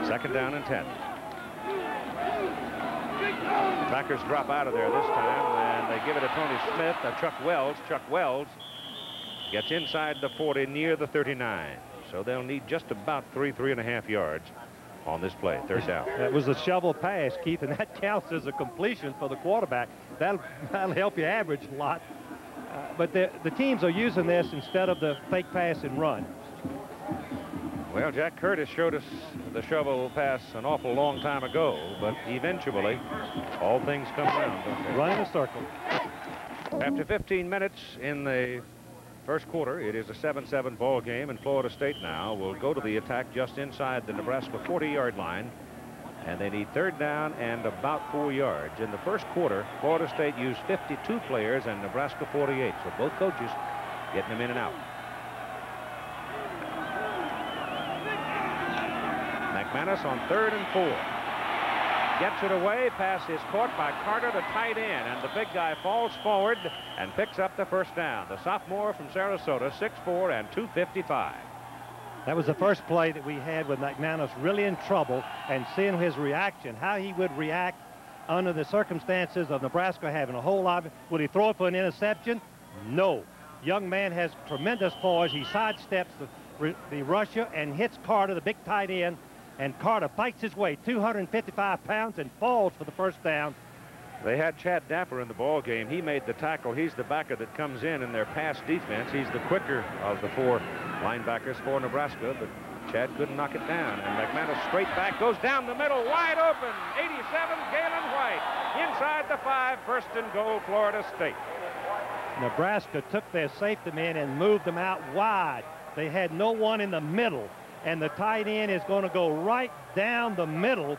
Second down and 10. Packers drop out of there this time, and they give it to Tony Smith. Chuck Wells. Chuck Wells gets inside the 40, near the 39. So they'll need just about 3.5 yards on this play. Third down. That was a shovel pass, Keith, and that counts as a completion for the quarterback. That'll help you average a lot. But the teams are using this instead of the fake pass and run. Well, Jack Curtis showed us the shovel pass an awful long time ago, but eventually all things come around, don't they? Run in a circle. After 15 minutes in the first quarter, it is a 7-7 ball game, and Florida State now will go to the attack just inside the Nebraska 40-yard line, and they need third down and about 4 yards. In the first quarter, Florida State used 52 players and Nebraska 48, so both coaches getting them in and out. McManus on 3rd and 4. Gets it away. Pass is caught by Carter, the tight end, and the big guy falls forward and picks up the first down. The sophomore from Sarasota, 6'4" and 255. That was the first play that we had with McManus really in trouble, and seeing his reaction, how he would react under the circumstances of Nebraska having a whole lot. Would he throw it for an interception? No. Young man has tremendous poise. He sidesteps the rusher and hits Carter, the big tight end, and Carter fights his way, 255 pounds, and falls for the first down. They had Chad Dapper in the ball game. He made the tackle. He's the backer that comes in their pass defense. He's the quicker of the 4 linebackers for Nebraska, but Chad couldn't knock it down. And McManus straight back, goes down the middle, wide open. 87, Galen White. Inside the 5, first and goal, Florida State. Nebraska took their safety man and moved them out wide. They had no one in the middle, and the tight end is going to go right down the middle.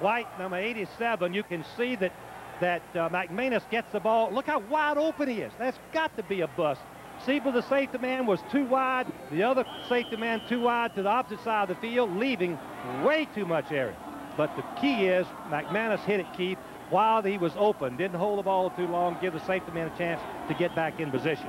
White, number 87, you can see that McManus gets the ball. Look how wide open he is. That's got to be a bust. Siebel, the safety man, was too wide. The other safety man too wide to the opposite side of the field, leaving way too much area. But the key is McManus hit it, Keith, while he was open. Didn't hold the ball too long, give the safety man a chance to get back in position.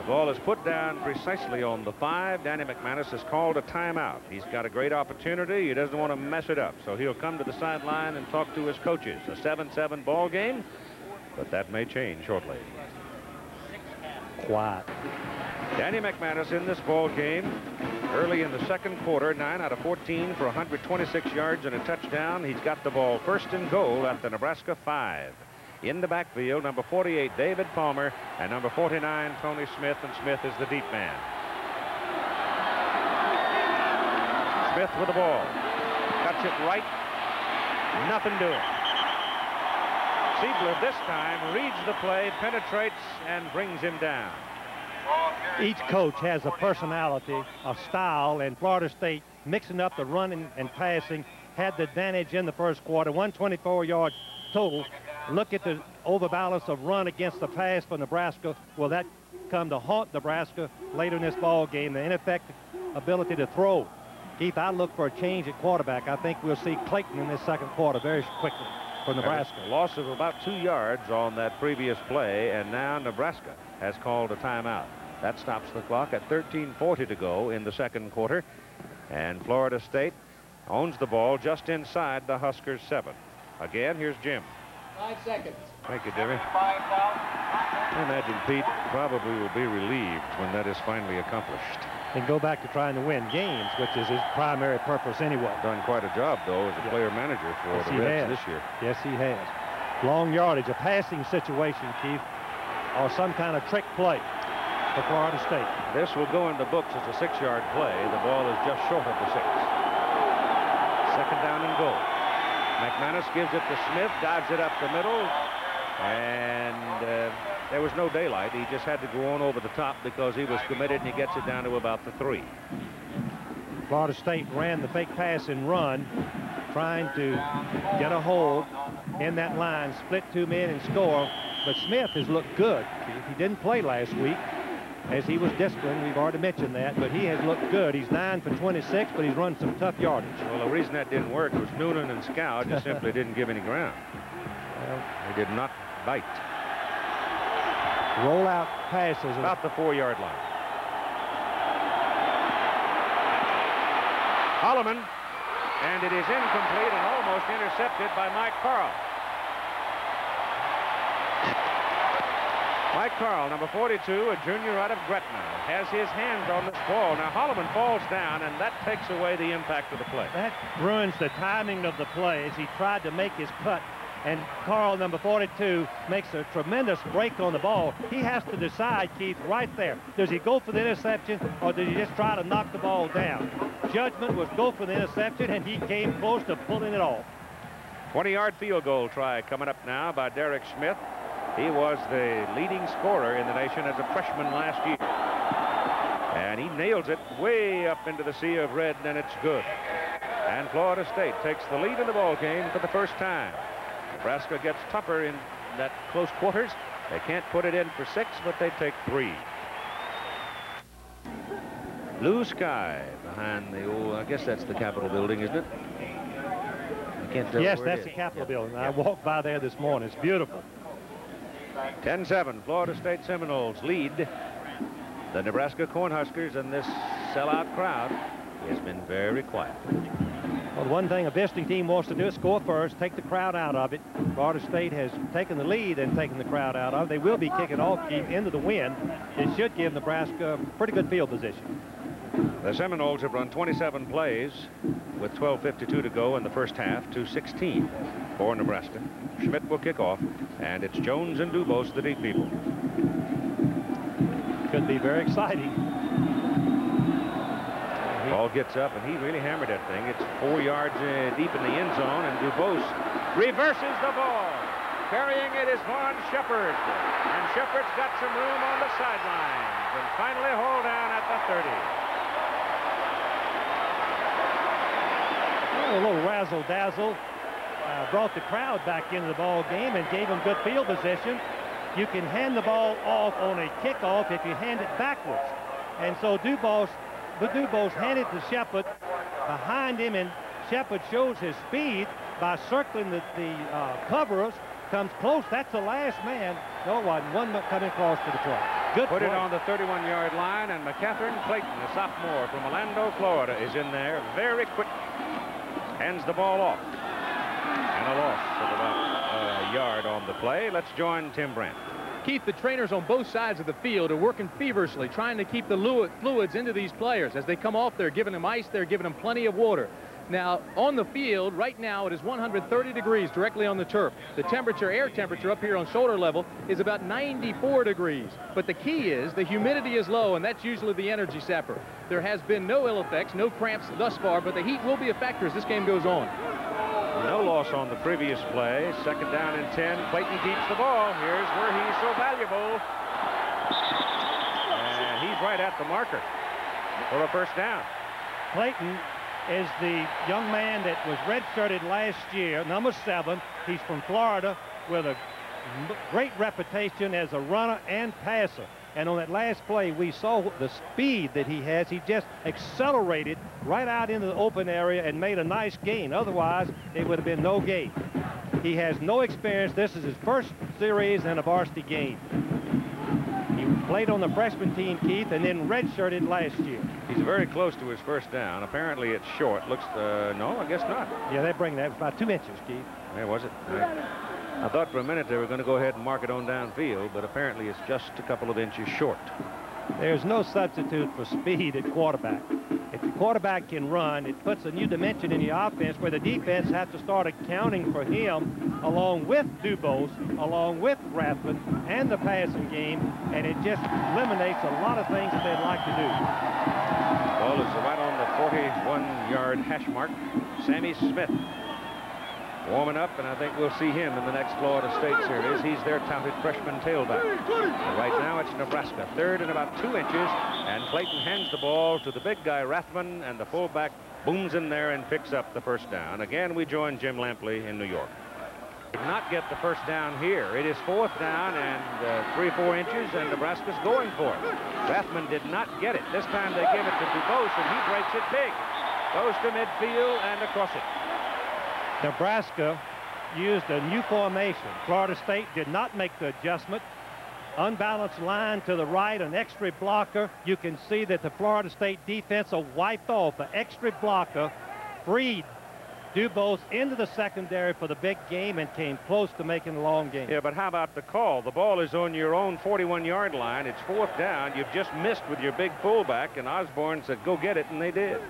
The ball is put down precisely on the 5. Danny McManus has called a timeout. He's got a great opportunity. He doesn't want to mess it up, so he'll come to the sideline and talk to his coaches. A 7-7 ball game, but that may change shortly. Quiet. Danny McManus in this ball game early in the second quarter, 9 out of 14 for 126 yards and a touchdown. He's got the ball first and goal at the Nebraska 5. In the backfield, number 48, David Palmer, and number 49, Tony Smith, and Smith is the deep man. Smith with the ball. Cuts it right. Nothing doing. Siebler this time reads the play, penetrates, and brings him down. Each coach has a personality, a style, and Florida State, mixing up the running and passing, had the advantage in the first quarter, 124 yards total. Look at the overbalance of run against the pass for Nebraska. Will that come to haunt Nebraska later in this ball game? The ineffective ability to throw. Keith, I look for a change at quarterback. I think we'll see Clayton in this second quarter very quickly for Nebraska. A loss of about 2 yards on that previous play, and now Nebraska has called a timeout. That stops the clock at 13:40 to go in the second quarter, and Florida State owns the ball just inside the Huskers 7. Again, here's Jim. 5 seconds. Thank you, Jimmy. I imagine Pete probably will be relieved when that is finally accomplished. And go back to trying to win games, which is his primary purpose anyway. Done quite a job, though, as a player manager for the Reds this year. Yes, he has. Long yardage, a passing situation, Keith, or some kind of trick play for Florida State. This will go in the books as a 6-yard play. The ball is just short of the 6. Second down and goal. McManus gives it to Smith, dives it up the middle, and there was no daylight. He just had to go on over the top because he was committed, and he gets it down to about the 3. Florida State ran the fake pass and run, trying to get a hold in that line, split 2 men and score. But Smith has looked good. He didn't play last week as he was disciplined. We've already mentioned that, but he has looked good. He's 9 for 26, but he's run some tough yardage. Well, the reason that didn't work was Noonan and Scow just simply didn't give any ground. Well, they did not bite. Rollout passes about the 4-yard line. Holloman, and it is incomplete and almost intercepted by Mike Carl. Mike Carl, number 42, a junior out of Gretna, has his hands on this ball. Now, Holloman falls down, and that takes away the impact of the play. That ruins the timing of the play as he tried to make his cut, and Carl, number 42, makes a tremendous break on the ball. He has to decide, Keith, right there. Does he go for the interception, or does he just try to knock the ball down? Judgment was go for the interception, and he came close to pulling it off. 20-yard field goal try coming up now by Derek Smith. He was the leading scorer in the nation as a freshman last year. And he nails it way up into the sea of red, and it's good. And Florida State takes the lead in the ball game for the first time. Nebraska gets tougher in that close quarters. They can't put it in for 6, but they take 3. Blue sky behind the old, I guess that's the Capitol building, isn't it? I can't tell. Yes, that's the Capitol building. I walked by there this morning. It's beautiful. 10-7, Florida State Seminoles lead the Nebraska Cornhuskers in this sellout crowd has been very quiet. Well, one thing a visiting team wants to do is score first, take the crowd out of it. Florida State has taken the lead and taken the crowd out of it. They will be kicking off, Keith, into the wind. It should give Nebraska pretty good field position. The Seminoles have run 27 plays with 12:52 to go in the first half to 16 for Nebraska. Schmidt will kick off, and it's Jones and Dubose, the deep people. Could be very exciting. Ball gets up, and he really hammered that thing. It's 4 yards deep in the end zone, and Dubose reverses the ball. Carrying it is Vaughn Shepard, and Shepard's got some room on the sidelines, and finally hauled down at the 30. A little razzle-dazzle brought the crowd back into the ball game and gave them good field position. You can hand the ball off on a kickoff if you hand it backwards. And so Dubose handed to Shepard behind him, and Shepard shows his speed by circling the coverers, comes close. That's the last man. No, it wasn't. One coming across to the play. Good Put play. it on the 31-yard line, and McCatherine Clayton, a sophomore from Orlando, Florida, is in there very quick. Hands the ball off. And a loss of about a yard on the play. Let's join Tim Brandt. Keith, the trainers on both sides of the field are working feverishly, trying to keep the fluids into these players. As they come off, they're giving them ice, they're giving them plenty of water. Now, on the field, right now, it is 130 degrees directly on the turf. The temperature, air temperature up here on shoulder level is about 94 degrees. But the key is the humidity is low, and that's usually the energy sapper. There has been no ill effects, no cramps thus far, but the heat will be a factor as this game goes on. No loss on the previous play. Second down and 10. Clayton keeps the ball. Here's where he's so valuable. And he's right at the marker for a first down. Clayton is the young man that was redshirted last year, number 7. He's from Florida with a great reputation as a runner and passer. And on that last play, we saw the speed that he has. He just accelerated right out into the open area and made a nice gain. Otherwise, it would have been no gain. He has no experience. This is his first series in a varsity game. He played on the freshman team, Keith, and then redshirted last year. He's very close to his first down. Apparently, it's short. Looks, no, I guess not. Yeah, they bring that. It was about 2 inches, Keith. Yeah, was it? I thought for a minute they were going to go ahead and mark it on downfield, but apparently it's just a couple of inches short. There's no substitute for speed at quarterback. If the quarterback can run, it puts a new dimension in the offense where the defense has to start accounting for him along with Dubose, along with Rathman, and the passing game, and it just eliminates a lot of things that they'd like to do. Ball is right on the 41-yard hash mark. Sammy Smith warming up, and I think we'll see him in the next Florida State series. He's their touted freshman tailback. And right now it's Nebraska, third and about 2 inches, and Clayton hands the ball to the big guy Rathman, and the fullback booms in there and picks up the first down. Again, we join Jim Lampley in New York. Did not get the first down here. It is 4th down and 3-4 inches, and Nebraska's going for it. Rathman did not get it. This time they give it to Dubose, and he breaks it big. Goes to midfield and across it. Nebraska used a new formation. Florida State did not make the adjustment. Unbalanced line to the right, an extra blocker. You can see that the Florida State defense wiped off the extra blocker, freed Dubose into the secondary for the big game, and came close to making the long game. Yeah, but how about the call? The ball is on your own 41-yard line. It's 4th down. You've just missed with your big fullback, and Osborne said, go get it, and they did.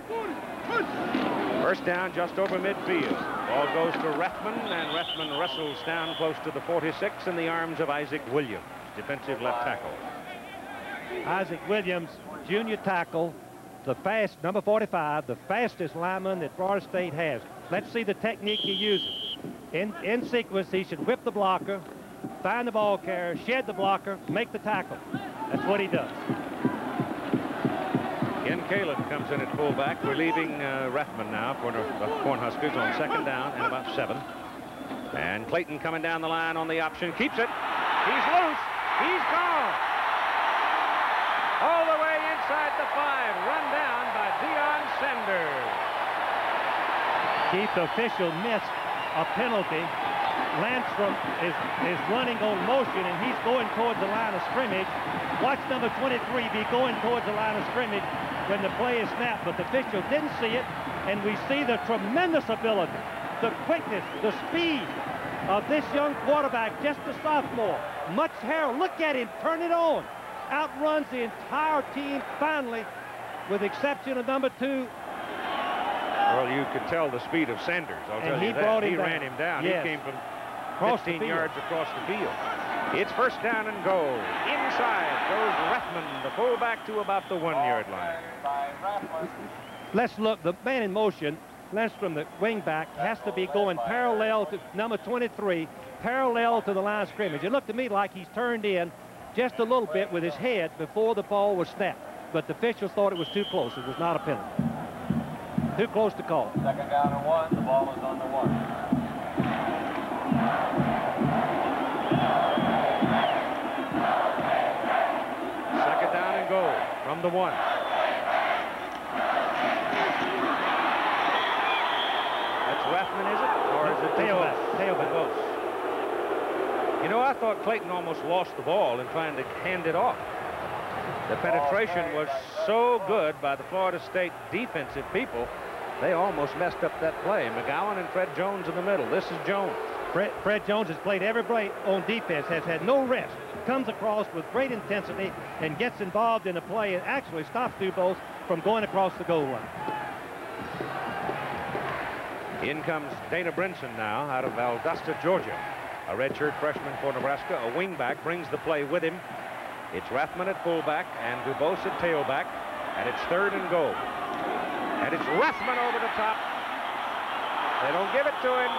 First down just over midfield. Ball goes to Rathman, and Rathman wrestles down close to the 46 in the arms of Isaac Williams, defensive left tackle. Isaac Williams, junior tackle, the fast, number 45, the fastest lineman that Florida State has. Let's see the technique he uses. In sequence, he should whip the blocker, find the ball carrier, shed the blocker, make the tackle. That's what he does. Ken Caleb comes in at fullback, relieving Rathman now for the Cornhuskers on 2nd down and about 7. And Clayton coming down the line on the option, keeps it. He's loose. He's gone. All the way inside the 5, run down by Deion Sanders. Keith, the official missed a penalty. Landstrom is running on motion, and he's going towards the line of scrimmage. Watch number 23 be going towards the line of scrimmage. when the play is snapped, but the official didn't see it, and we see the tremendous ability, the quickness, the speed of this young quarterback, just a sophomore. Much hair, look at him, turn it on. Outruns the entire team finally, with exception of number 2. Well, you could tell the speed of Sanders. I'll tell you that. He ran him down. Yes. He came from 15 yards across the field. It's first down and goal. Inside goes Rathman, the fullback, to about the 1-yard line. Let's look. The man in motion, Lindstrom, the wingback, has to be going parallel to number 23, parallel to the line of scrimmage. It looked to me like he's turned in just a little bit with his head before the ball was snapped. But the officials thought it was too close. It was not a penalty. Too close to call. Second down and 1. The ball is on the 1. Second down and goal from the 1. That's Rathman, is it? Or is it Tailback. You know, I thought Clayton almost lost the ball in trying to hand it off. The penetration was so good by the Florida State defensive people, they almost messed up that play. McGowan and Fred Jones in the middle. This is Jones. Fred Jones has played every play on defense, has had no rest, comes across with great intensity and gets involved in the play and actually stops Dubose from going across the goal line. In comes Dana Brinson now out of Valdosta, Georgia. A redshirt freshman for Nebraska. A wingback brings the play with him. It's Rathman at fullback and Dubose at tailback, and it's third and goal. And it's Rathman over the top. They don't give it to him.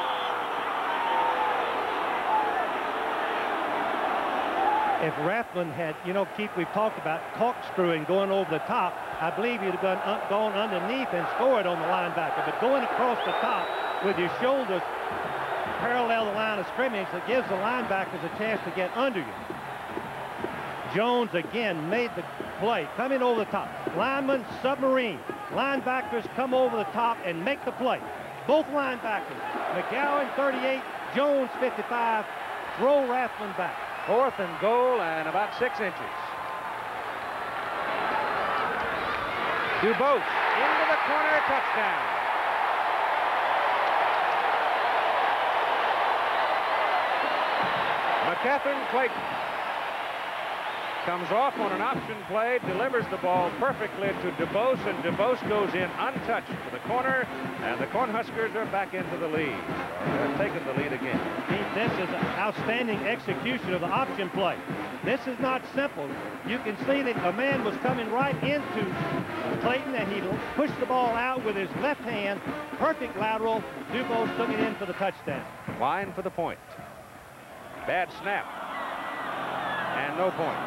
If Rathman had, you know, Keith, we've talked about corkscrewing going over the top, I believe he'd have gone underneath and scored on the linebacker. But going across the top with your shoulders parallel the line of scrimmage, that gives the linebackers a chance to get under you. Jones again made the play, coming over the top. Lineman, submarine. Linebackers come over the top and make the play. Both linebackers, McGowan 38, Jones 55, throw Rathman back. Fourth and goal and about 6 inches. Dubose into the corner, touchdown. McCatherine Clayton comes off on an option play, delivers the ball perfectly to Dubose, and Dubose goes in untouched to the corner, and the Cornhuskers are back into the lead. They're taking the lead again. This is an outstanding execution of the option play. This is not simple. You can see that a man was coming right into Clayton, and he pushed the ball out with his left hand. Perfect lateral. Dubose took it in for the touchdown. Line for the point. Bad snap. And no point.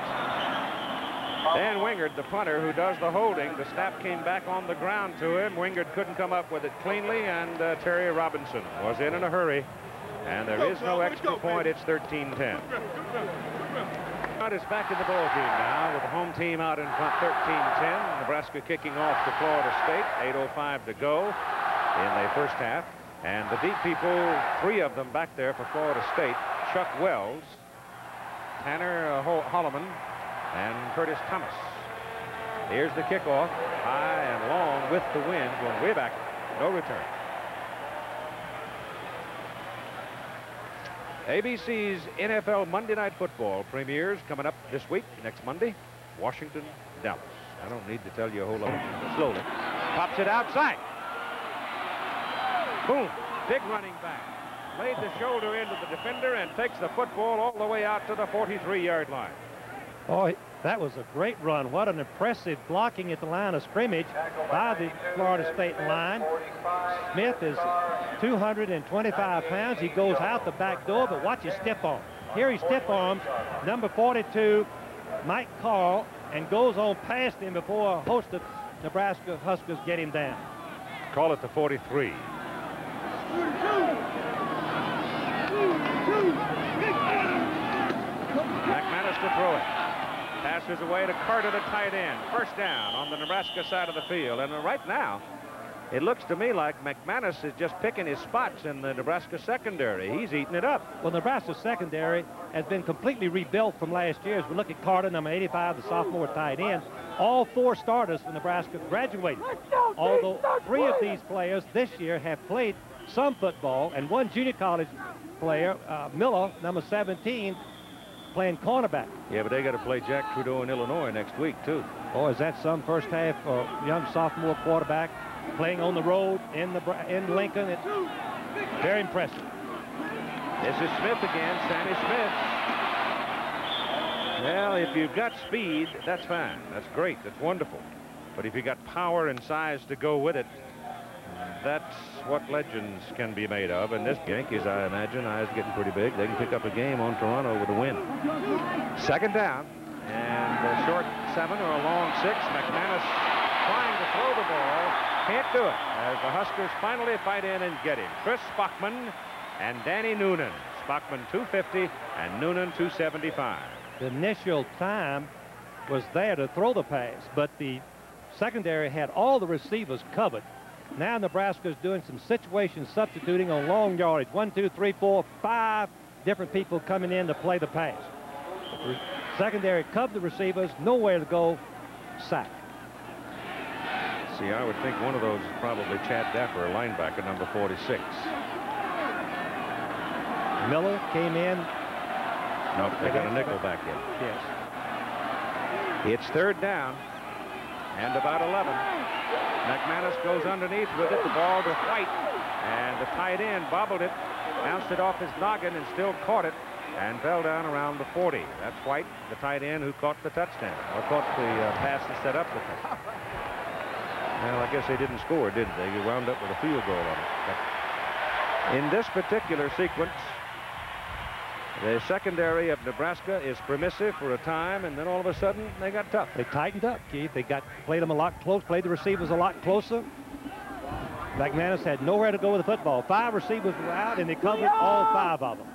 Dan Wingard, the punter, who does the holding, the snap came back on the ground to him. Wingard couldn't come up with it cleanly, and Terry Robinson was in a hurry. And there is no extra point. It's 13-10. Is back in the ball game now with the home team out in front, 13-10. Nebraska kicking off to Florida State. 8:05 to go in the first half. And the deep people, 3 of them back there for Florida State. Chuck Wells, Tanner Holloman, and Curtis Thomas. Here's the kickoff, high and long with the wind, going way back. No return. ABC's NFL Monday Night Football premieres coming up this week, next Monday. Washington, Dallas. I don't need to tell you a whole lot. Slowly. Pops it outside. Boom. Big running back. Laid the shoulder into the defender and takes the football all the way out to the 43-yard line. Oh, that was a great run. What an impressive blocking at the line of scrimmage by the Florida State line. Smith is 225 pounds. He goes out the back door, but watch his stiff arm. Here he stiff arms number 42, Mike Carl, and goes on past him before a host of Nebraska Huskers get him down. Call it the 43. McManus to throw it. Passes away to Carter, the tight end. First down on the Nebraska side of the field. And right now, It looks to me like McManus is just picking his spots in the Nebraska secondary. He's eating it up. Well, Nebraska secondary has been completely rebuilt from last year. As we look at Carter, number 85, the sophomore tight end, all 4 starters for Nebraska graduated. Although 3 of these players this year have played some football, and 1 junior college player, Miller, number 17, playing cornerback. Yeah, but they got to play Jack Trudeau in Illinois next week, too. Boy, is that some first half for young sophomore quarterback playing on the road in Lincoln. It's very impressive. This is Smith again, Sammy Smith. Well, if you've got speed, that's fine. That's great. That's wonderful. But if you got power and size to go with it, that's what legends can be made of. And this Yankees, I imagine, eyes getting pretty big. They can pick up a game on Toronto with a win. 2nd down, and a short 7 or a long 6. McManus trying to throw the ball. Can't do it as the Huskers finally fight in and get him. Chris Spockman and Danny Noonan. Spockman 250 and Noonan 275. The initial time was there to throw the pass, but the secondary had all the receivers covered. Now Nebraska is doing some situation substituting on long yardage. 1, 2, 3, 4, 5 different people coming in to play the pass. The secondary covered the receivers, nowhere to go, sack. See, I would think one of those is probably Chad Dapper, a linebacker, number 46. Miller came in. Nope, they got a nickel back in. Yes. It's 3rd down and about 11. McManus goes underneath with it. The ball to White, and the tight end bobbled it, bounced it off his noggin, and still caught it, and fell down around the 40. That's White, the tight end, who caught the touchdown, or caught the pass that set up the touchdown. Well, I guess they didn't score, did they? They wound up with a field goal on it. But in this particular sequence, the secondary of Nebraska is permissive for a time, and then all of a sudden they got tough. They tightened up, Keith. They played them a lot close, played the receivers a lot closer. McManus had nowhere to go with the football. 5 receivers were out, and they covered all 5 of them.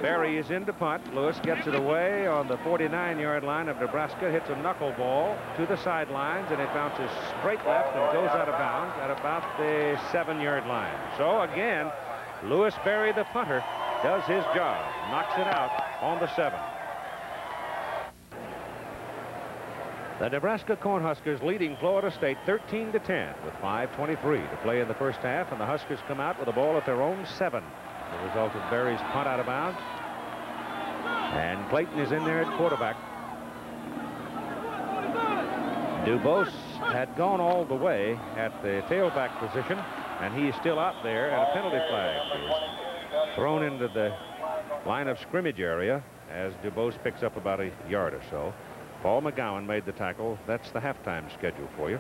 Berry is in to punt. Lewis gets it away on the 49-yard line of Nebraska, hits a knuckleball to the sidelines, and it bounces straight left and goes out of bounds at about the 7-yard line. So again, Lewis Berry, the punter, does his job, knocks it out on the 7. The Nebraska Cornhuskers leading Florida State 13-10 with 5:23 to play in the first half, and the Huskers come out with a ball at their own 7. The result of Berry's punt out of bounds. And Clayton is in there at quarterback. Dubose had gone all the way at the tailback position, and he is still out there, and a penalty flag is thrown into the line of scrimmage area as Dubose picks up about a yard or so. Paul McGowan made the tackle. That's the halftime schedule for you.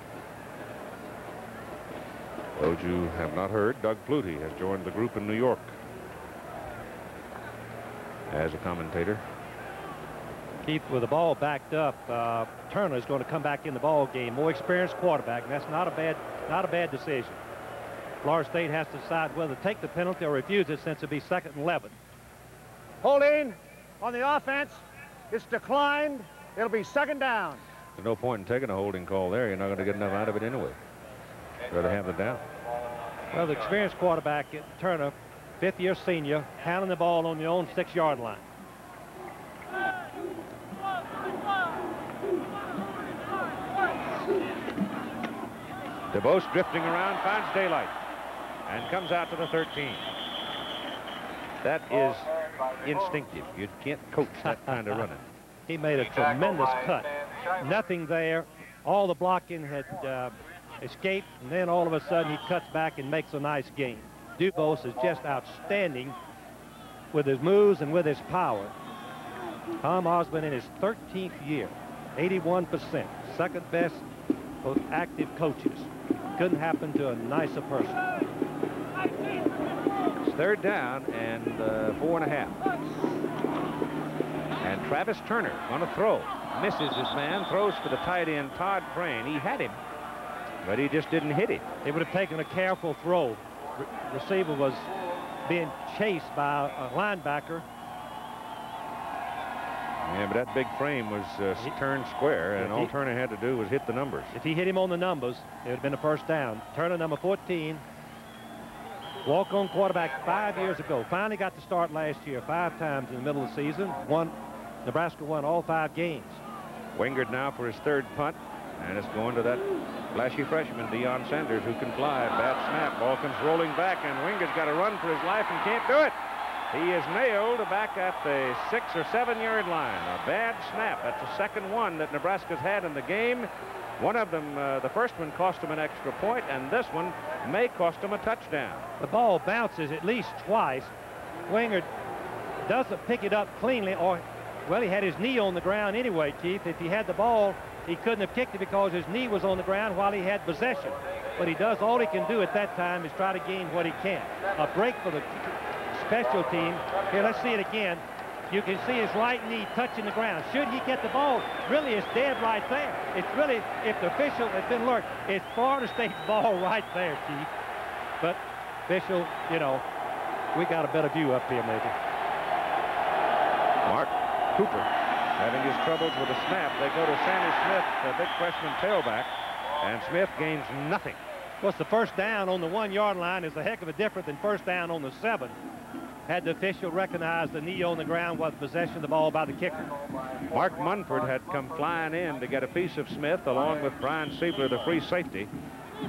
Those you have not heard, Doug Flutie has joined the group in New York as a commentator. Keith, with the ball backed up, Turner is going to come back in the ball game. More experienced quarterback, and that's not a bad decision. Florida State has to decide whether to take the penalty or refuse it, since it'll be 2nd and 11. Holding on the offense. It's declined. It'll be 2nd down. There's no point in taking a holding call there. You're not going to get enough out of it anyway. Rather have it down. Well, the experienced quarterback, Turner, 5th-year senior, handling the ball on the own 6-yard line. DeBose drifting around, finds daylight, and comes out to the 13. That is instinctive. You can't coach that kind of running. He made a tremendous cut. Nothing there. All the blocking had escaped, and then all of a sudden he cuts back and makes a nice gain. Dubose is just outstanding with his moves and with his power. Tom Osborne in his 13th year, 81%, 2nd best of active coaches. Couldn't happen to a nicer person. It's 3rd down and 4.5. And Travis Turner on a throw. Misses his man, throws for the tight end, Todd Crane. He had him, but he just didn't hit him. It would have taken a careful throw. Receiver was being chased by a linebacker. Yeah, but that big frame was turned square, and all Turner had to do was hit the numbers. If he hit him on the numbers, it would have been a first down. Turner, number 14, walk-on quarterback 5 years ago. Finally got to start last year 5 times in the middle of the season. Nebraska won all 5 games. Wingard now for his 3rd punt, and it's going to that flashy freshman, Deion Sanders, who can fly. Bad snap. Ball comes rolling back, and Wingard's got to run for his life and can't do it. He is nailed back at the 6 or 7 yard line. A bad snap. That's the second one that Nebraska's had in the game. One of them, the first one, cost him an extra point, and this one may cost him a touchdown. The ball bounces at least twice. Wingard doesn't pick it up cleanly, or, well, he had his knee on the ground anyway, Keith. If he had the ball, he couldn't have kicked it because his knee was on the ground while he had possession. But he does all he can do at that time is try to gain what he can. A break for the special team. Here, let's see it again. You can see his right knee touching the ground. Should he get the ball, really it's dead right there. It's really, if the official had been alert, it's Florida State's ball right there, Keith. But official, you know, we got a better view up here maybe. Mark Cooper having his troubles with the snap. They go to Sammy Smith, the big freshman tailback, and Smith gains nothing. Of course, the first down on the 1 yard line is a heck of a different than first down on the 7. Had the official recognized the knee on the ground was possession of the ball by the kicker. Mark Munford had come flying in to get a piece of Smith along with Brian Siebler, the free safety.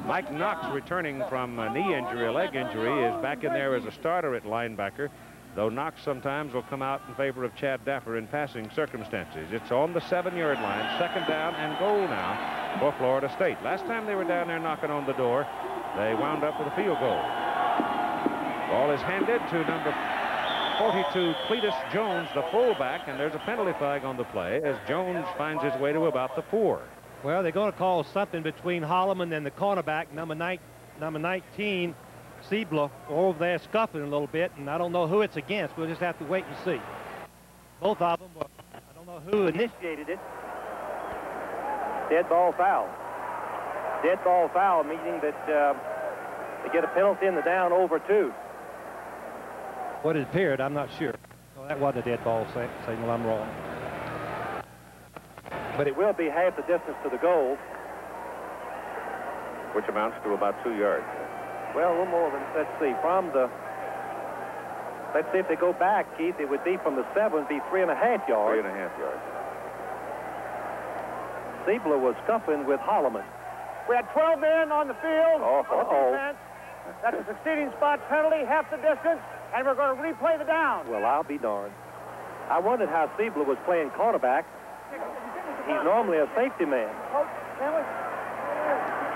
Mike Knox, returning from a knee injury, a leg injury, is back in there as a starter at linebacker, though Knox sometimes will come out in favor of Chad Daffer in passing circumstances. It's on the 7 yard line, 2nd down and goal now for Florida State. Last time they were down there knocking on the door, they wound up with a field goal. Ball is handed to number 42, Cletus Jones, the fullback, and there's a penalty flag on the play as Jones finds his way to about the 4. Well, they're going to call something between Holloman and the cornerback, number 19, Siebler, over there scuffing a little bit, and I don't know who it's against. We'll just have to wait and see. Both of them were, I don't know who initiated it. Dead ball foul. Dead ball foul, meaning that they get a penalty in the down over 2. What it appeared, I'm not sure. Well, that wasn't a dead ball signal. I'm wrong. But it will be half the distance to the goal. Which amounts to about 2 yards. Well, a little more than, let's see, from the, let's see if they go back, Keith, it would be from the 7, would be 3.5 yards. 3.5 yards. Siebler was scuffing with Holloman. We had 12 men on the field. Uh-oh. That's a succeeding spot penalty, half the distance, and we're going to replay the down. Well, I'll be darned. I wondered how Siebler was playing cornerback. He's normally a safety man.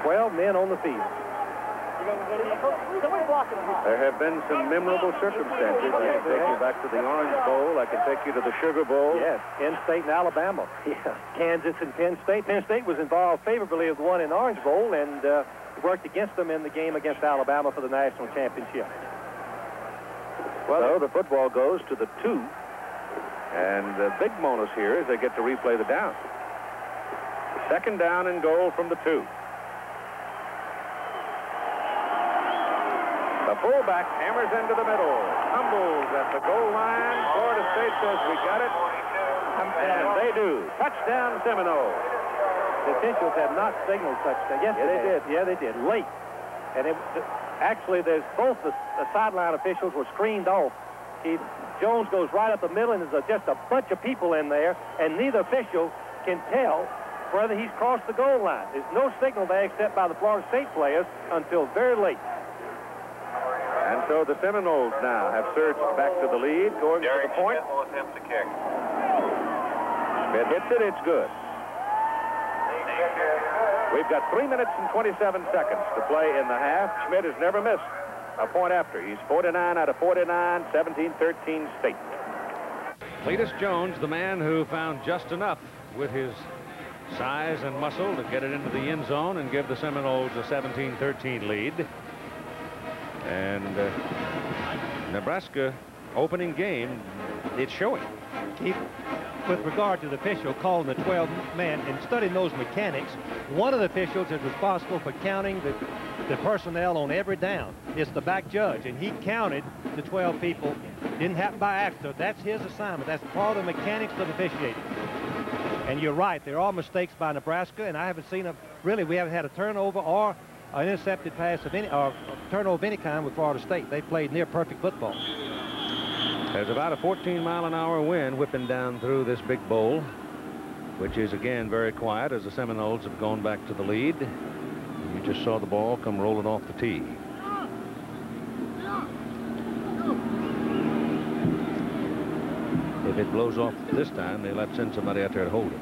12 men on the field. There have been some memorable circumstances. I can take you back to the Orange Bowl. I can take you to the Sugar Bowl. Yes, Penn State and Alabama. Yeah. Kansas and Penn State. Penn State was involved favorably with the one in the Orange Bowl and worked against them in the game against Alabama for the national championship. Well, so the football goes to the 2. And the big bonus here is they get to replay the down. 2nd down and goal from the 2. The fullback hammers into the middle, tumbles at the goal line. Florida State says, we got it, and they do. Touchdown, Seminoles. The officials have not signaled touchdown. Yes, they did. Yeah, they did. Late. And actually, there's both the sideline officials were screened off. Jones goes right up the middle, and there's just a bunch of people in there, and neither official can tell whether he's crossed the goal line. There's no signal there except by the Florida State players until very late. And so the Seminoles now have surged back to the lead, going to the point. Schmidt will attempt to kick. Schmidt hits it, it's good. We've got 3 minutes and 27 seconds to play in the half. Schmidt has never missed a point after. He's 49 out of 49, 17-13 State. Cletus Jones, the man who found just enough with his size and muscle to get it into the end zone and give the Seminoles a 17-13 lead. And Nebraska opening game, it's showing. With regard to the official calling the 12 men and studying those mechanics, one of the officials is responsible for counting the the personnel on every down. It's the back judge, and he counted the 12 people. Didn't happen by accident. That's his assignment. That's part of the mechanics of officiating. And you're right, there are mistakes by Nebraska, and I haven't seen really, we haven't had a turnover or an intercepted pass of any, or turnover of any kind with Florida State. They played near perfect football. There's about a 14-mile-an-hour wind whipping down through this big bowl, which is again very quiet as the Seminoles have gone back to the lead. You just saw the ball come rolling off the tee. If it blows off this time, they'll have to send somebody out there to hold it.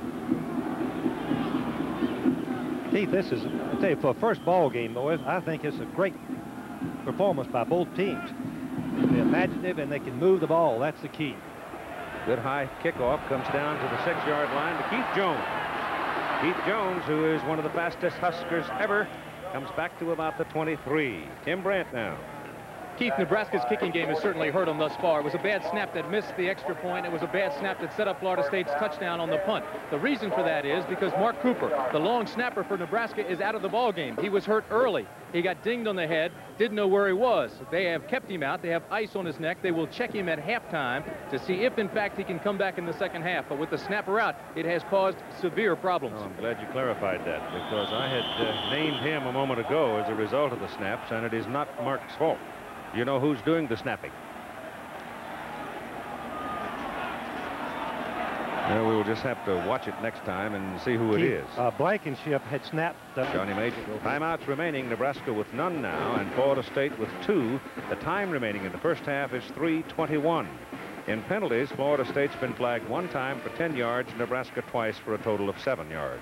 Keith, this is, I tell you, for a first ball game, boys, I think it's a great performance by both teams. They're imaginative and they can move the ball. That's the key. Good high kickoff comes down to the 6-yard line to Keith Jones. Keith Jones, who is one of the fastest Huskers ever, comes back to about the 23. Tim Brandt now. Keith, Nebraska's kicking game has certainly hurt them thus far. It was a bad snap that missed the extra point. It was a bad snap that set up Florida State's touchdown on the punt. The reason for that is because Mark Cooper, the long snapper for Nebraska, is out of the ball game. He was hurt early. He got dinged on the head, didn't know where he was. They have kept him out. They have ice on his neck. They will check him at halftime to see if, in fact, he can come back in the second half. But with the snapper out, it has caused severe problems. Oh, I'm glad you clarified that, because I had named him a moment ago as a result of the snaps, and it is not Mark's fault. You know who's doing the snapping? We will just have to watch it next time and see who it is. Blankenship had snapped. Johnny Major. Timeouts remaining. Nebraska with none now, and Florida State with 2. The time remaining in the first half is 3:21. In penalties, Florida State's been flagged 1 time for 10 yards, Nebraska twice for a total of 7 yards.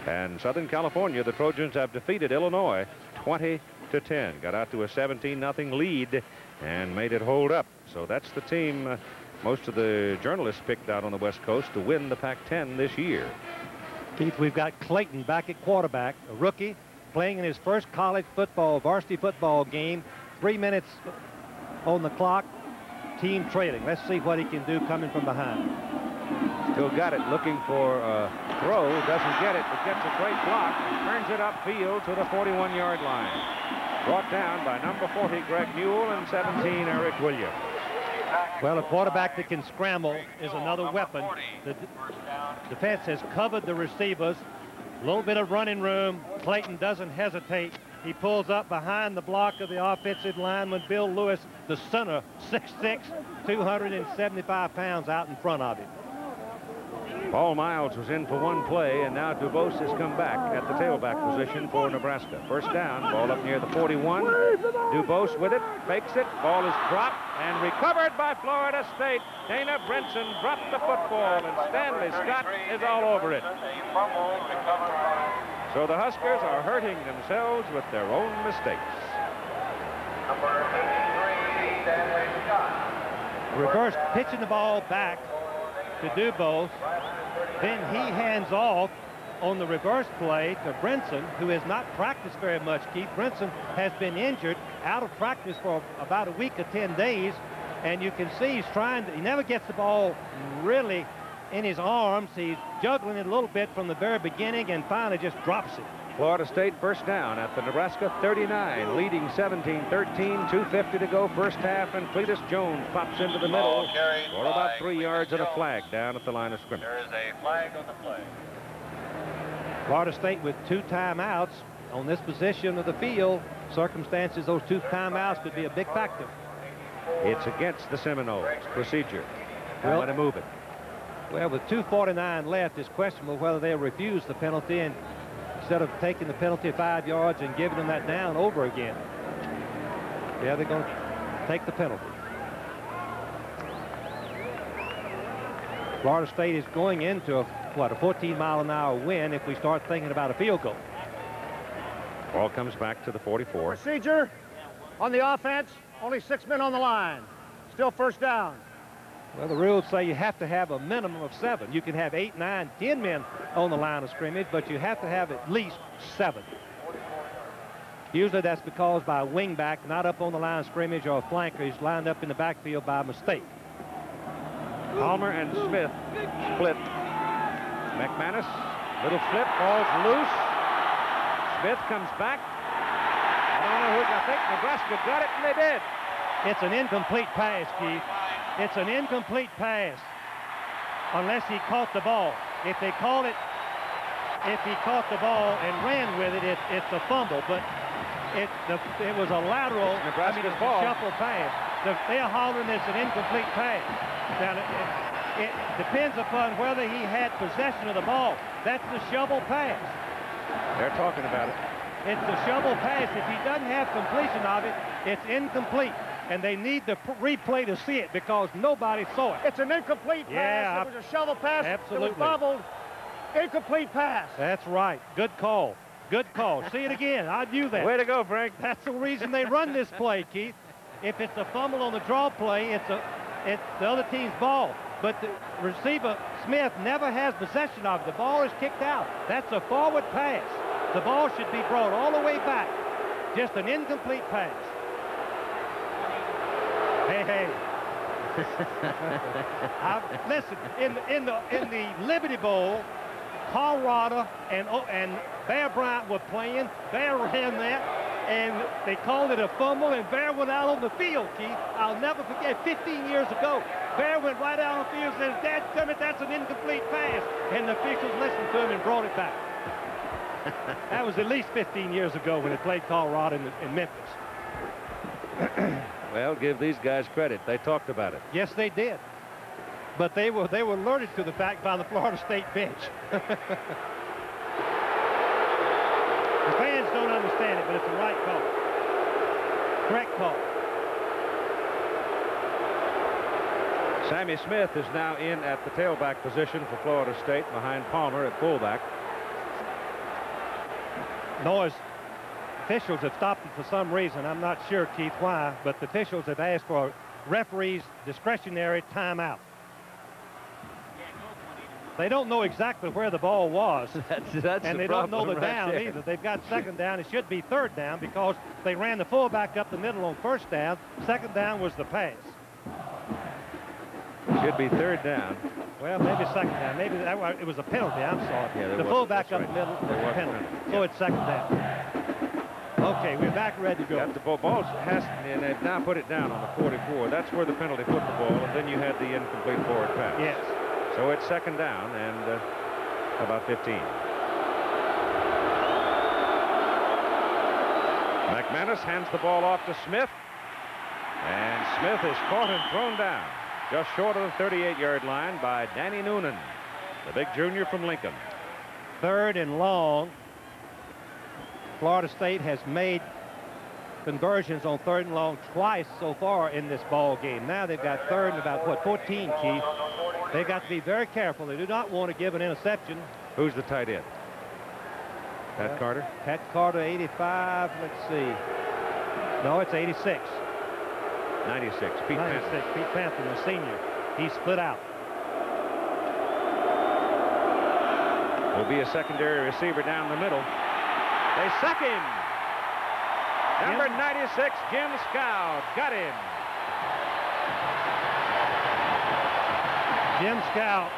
And Southern California, the Trojans have defeated Illinois 20-10. Got out to a 17-0 lead and made it hold up. So that's the team most of the journalists picked out on the West Coast to win the Pac-10 this year. Keith, we've got Clayton back at quarterback, a rookie, playing in his first college football, varsity football game. 3 minutes on the clock, team trailing. Let's see what he can do coming from behind. Still got it, looking for a throw, doesn't get it, but gets a great block and turns it upfield to the 41-yard line. Brought down by number 40, Greg Newell, and 17, Eric Williams. Well, a quarterback that can scramble is another weapon. The defense has covered the receivers. A little bit of running room. Clayton doesn't hesitate. He pulls up behind the block of the offensive lineman, Bill Lewis, the center, 6'6", 275 pounds out in front of him. Paul Miles was in for 1 play, and now DuBose has come back at the tailback position for Nebraska. First down, ball up near the 41. DuBose with it, fakes it, ball is dropped and recovered by Florida State. Dana Brinson dropped the football, and Stanley Scott is all over it. So the Huskers are hurting themselves with their own mistakes. Number 83, Stanley Scott. Reverse pitching the ball back to DuBose. Then he hands off on the reverse play to Brinson, who has not practiced very much. Keith Brinson has been injured, out of practice for about a week or 10 days. And you can see he's trying to, he never gets the ball really in his arms. He's juggling it a little bit from the very beginning and finally just drops it. Florida State first down at the Nebraska 39, leading 17-13, 2:50 to go first half, and Cletus Jones pops into the middle for about 3 yards and a flag down at the line of scrimmage. There is a flag on the play. Florida State with 2 timeouts on this position of the field. Circumstances, those 2 timeouts could be a big factor. It's against the Seminoles procedure. Well, let him move it. Well, with 2:49 left, it's questionable whether they'll refuse the penalty and instead of taking the penalty of 5 yards and giving them that down over again. Yeah, they're going to take the penalty. Florida State is going into a 14-mile-an-hour wind if we start thinking about a field goal. Ball comes back to the 44. Procedure on the offense, only 6 men on the line. Still first down. Well, the rules say you have to have a minimum of 7. You can have 8, 9, 10 men on the line of scrimmage, but you have to have at least 7. Usually that's because by a wingback, not up on the line of scrimmage, or a flanker, he's lined up in the backfield by mistake. Palmer and Smith split. McManus, little flip, falls loose. Smith comes back, I think Nebraska got it, and they did. It's an incomplete pass, Keith. It's an incomplete pass unless he caught the ball. If he caught the ball and ran with it, it's a fumble. But it was a lateral, Nebraska's ball. Shuffle pass. They're hollering it's an incomplete pass. Now, it depends upon whether he had possession of the ball. That's the shovel pass. They're talking about it. It's the shovel pass. If he doesn't have completion of it, it's incomplete. And they need the replay to see it because nobody saw it. It's an incomplete pass. Yeah, It was a shovel pass. Absolutely. It was bobbled. Incomplete pass. That's right. Good call. Good call. See it again. I knew that. Way to go, Frank. That's the reason they run this play, Keith. If it's a fumble on the draw play, it's the other team's ball. But the receiver, Smith, never has possession of it. The ball is kicked out. That's a forward pass. The ball should be brought all the way back. Just an incomplete pass. Hey. Listen, in the Liberty Bowl, Colorado and Bear Bryant were playing. Bear ran that, and they called it a fumble, and Bear went out on the field, Keith. I'll never forget, 15 years ago, Bear went right out on the field and says, "Dadgummit, that's an incomplete pass." And the officials listened to him and brought it back. That was at least 15 years ago when they played Colorado in Memphis. Well, give these guys credit. They talked about it. Yes, they did. But they were alerted to the fact by the Florida State bench. The fans don't understand it, but it's the right call. Correct call. Sammy Smith is now in at the tailback position for Florida State behind Palmer at fullback. Noise. Officials have stopped it for some reason. I'm not sure, Keith, why, but the officials have asked for a referee's discretionary timeout. They don't know exactly where the ball was. That's and the they don't know the right down there. either. They've got second down. It should be third down because they ran the fullback up the middle on first down. Second down was the pass. Should be third down. Well, maybe second down. Maybe it was a penalty. I'm sorry. Yeah, the fullback up right. the middle was There a was penalty. penalty. So it's second down. Okay, we're back ready to go. Got the ball and they've now put it down on the 44. That's where the penalty put the ball, and then you had the incomplete forward pass. Yes. So it's second down and about 15. McManus hands the ball off to Smith, and Smith is caught and thrown down just short of the 38-yard line by Danny Noonan, the big junior from Lincoln. Third and long. Florida State has made conversions on third and long twice so far in this ball game. Now they've got third and about, 14, Keith. They've got to be very careful. They do not want to give an interception. Who's the tight end? Pat Carter? Pat Carter, 85. Let's see. No, it's 86. 96. Pete 96. Panther. Pete Panther, the senior. He's split out. Will be a secondary receiver down the middle. They sack him. Number 96, Jim Scout, got him. Jim Scout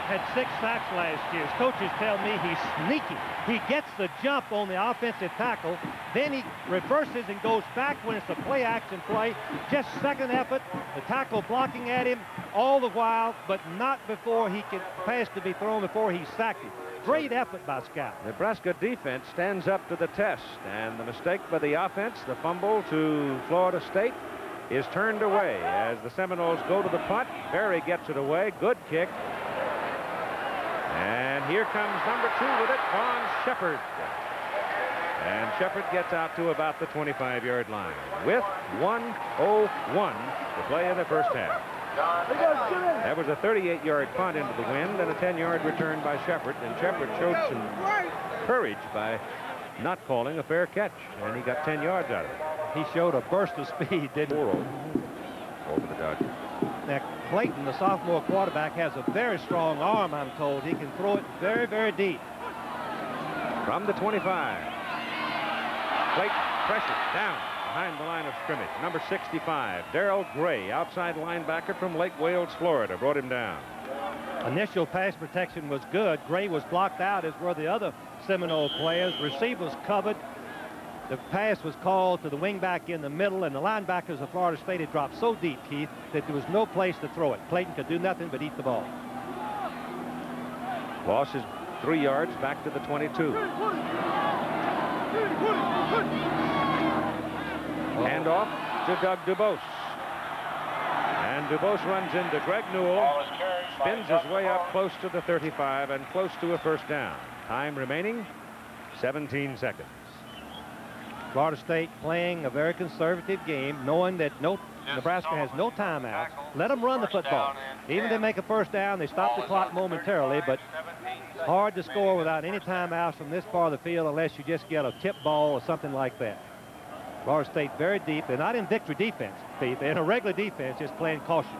had 6 sacks last year. His coaches tell me he's sneaky. He gets the jump on the offensive tackle, then he reverses and goes back when it's a play action play. Just second effort, the tackle blocking at him all the while, but not before he can pass to be thrown before he's sacked him. Great effort by Scout. Nebraska defense stands up to the test, and the mistake by the offense, the fumble to Florida State, is turned away as the Seminoles go to the punt. Berry gets it away. Good kick. And here comes number 2 with it, Vaughn Shepard. And Shepard gets out to about the 25-yard line with 1:01 to play in the first half. That was a 38-yard punt into the wind and a 10-yard return by Shepard. And Shepard showed some courage by not calling a fair catch, and he got 10 yards out of it. He showed a burst of speed, didn't he? Over the Dodgers. Now, Clayton, the sophomore quarterback, has a very strong arm, I'm told. He can throw it very, very deep. From the 25. Clayton pressure down behind the line of scrimmage. Number 65, Darrell Gray, outside linebacker from Lake Wales, Florida, brought him down. Initial pass protection was good. Gray was blocked out, as were the other Seminole players. Receivers covered. The pass was called to the wingback in the middle, and the linebackers of Florida State had dropped so deep, Keith, that there was no place to throw it. Clayton could do nothing but eat the ball. Loss is 3 yards back to the 22. Hand off to Doug DuBose. And DuBose runs into Greg Newell, spins his way up close to the 35 and close to a first down. Time remaining 17 seconds. Florida State playing a very conservative game, knowing that Nebraska has no timeouts. Let them run the football. Even if they make a first down, they stop the clock momentarily, but it's hard to score without any timeouts from this part of the field unless you just get a tip ball or something like that. Florida State very deep. They're not in victory defense, Pete. They're in a regular defense, just playing cautious.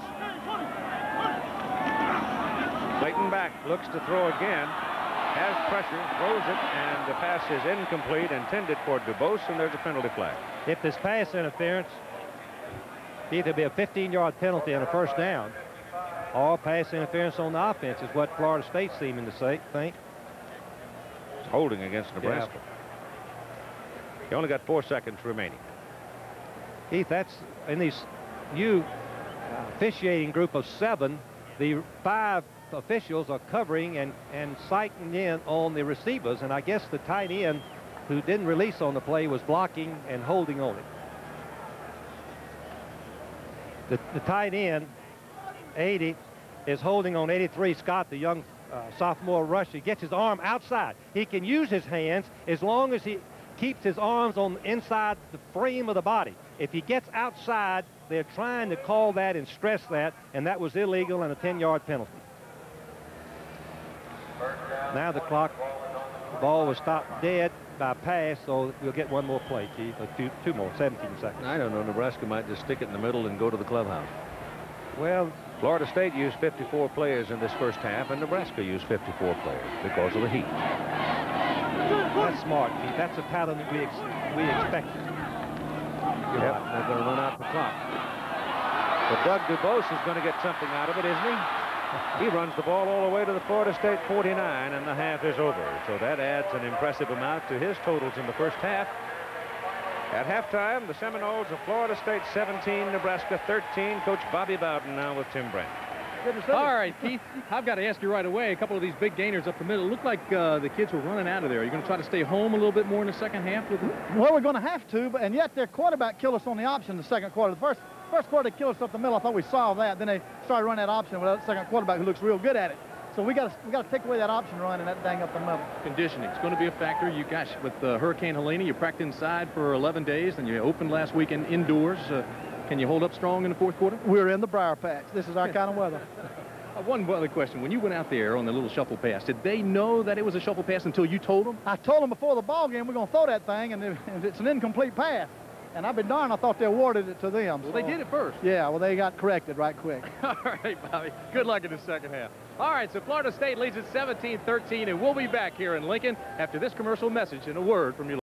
Clayton back, looks to throw again. Has pressure, throws it, and the pass is incomplete, intended for DuBose, and there's a penalty flag. If this pass interference, either be a 15-yard penalty and a first down, or pass interference on the offense is what Florida State's seeming to think. It's holding against Nebraska. Yeah. You only got 4 seconds remaining. Keith, that's in these new officiating group of 7, the 5 officials are covering and sighting in on the receivers, and I guess the tight end who didn't release on the play was blocking and holding on it. The tight end, 80, is holding on 83, Scott, the young sophomore rusher. He gets his arm outside. He can use his hands as long as he keeps his arms on inside the frame of the body. If he gets outside, they're trying to call that and stress that, and that was illegal and a 10-yard penalty. Now the ball was stopped dead by pass, so we'll get one more play, Keith, or two more, 17 seconds. I don't know, Nebraska might just stick it in the middle and go to the clubhouse. Well, Florida State used 54 players in this first half, and Nebraska used 54 players because of the heat. That's smart, Keith. That's a pattern that we expected. Yep, they're going to run out the clock. But Doug DuBose is going to get something out of it, isn't he? He runs the ball all the way to the Florida State 49, and the half is over. So that adds an impressive amount to his totals in the first half. At halftime, the Seminoles of Florida State 17, Nebraska 13. Coach Bobby Bowden now with Tim Brand. All right, Keith, I've got to ask you right away, a couple of these big gainers up the middle. It looked like the kids were running out of there. Are you going to try to stay home a little bit more in the second half with them? Well, we're going to have to, and yet their quarterback killed us on the option in the second quarter. The first quarter, they killed us up the middle. I thought we solved that. Then they started running that option with that second quarterback who looks real good at it. So we got to take away that option run and that dang up the middle. Conditioning, it's going to be a factor. You guys, with Hurricane Helene, you practiced inside for 11 days, and you opened last weekend indoors. Can you hold up strong in the fourth quarter? We're in the briar patch. This is our kind of weather. One other question. When you went out there on the little shuffle pass, did they know that it was a shuffle pass until you told them? I told them before the ball game we're going to throw that thing, and it's an incomplete pass. And I've been darned, I thought they awarded it to them. Well, so they did it first. Yeah, well, they got corrected right quick. All right, Bobby. Good luck in the second half. All right, so Florida State leads at 17-13, and we'll be back here in Lincoln after this commercial message and a word from your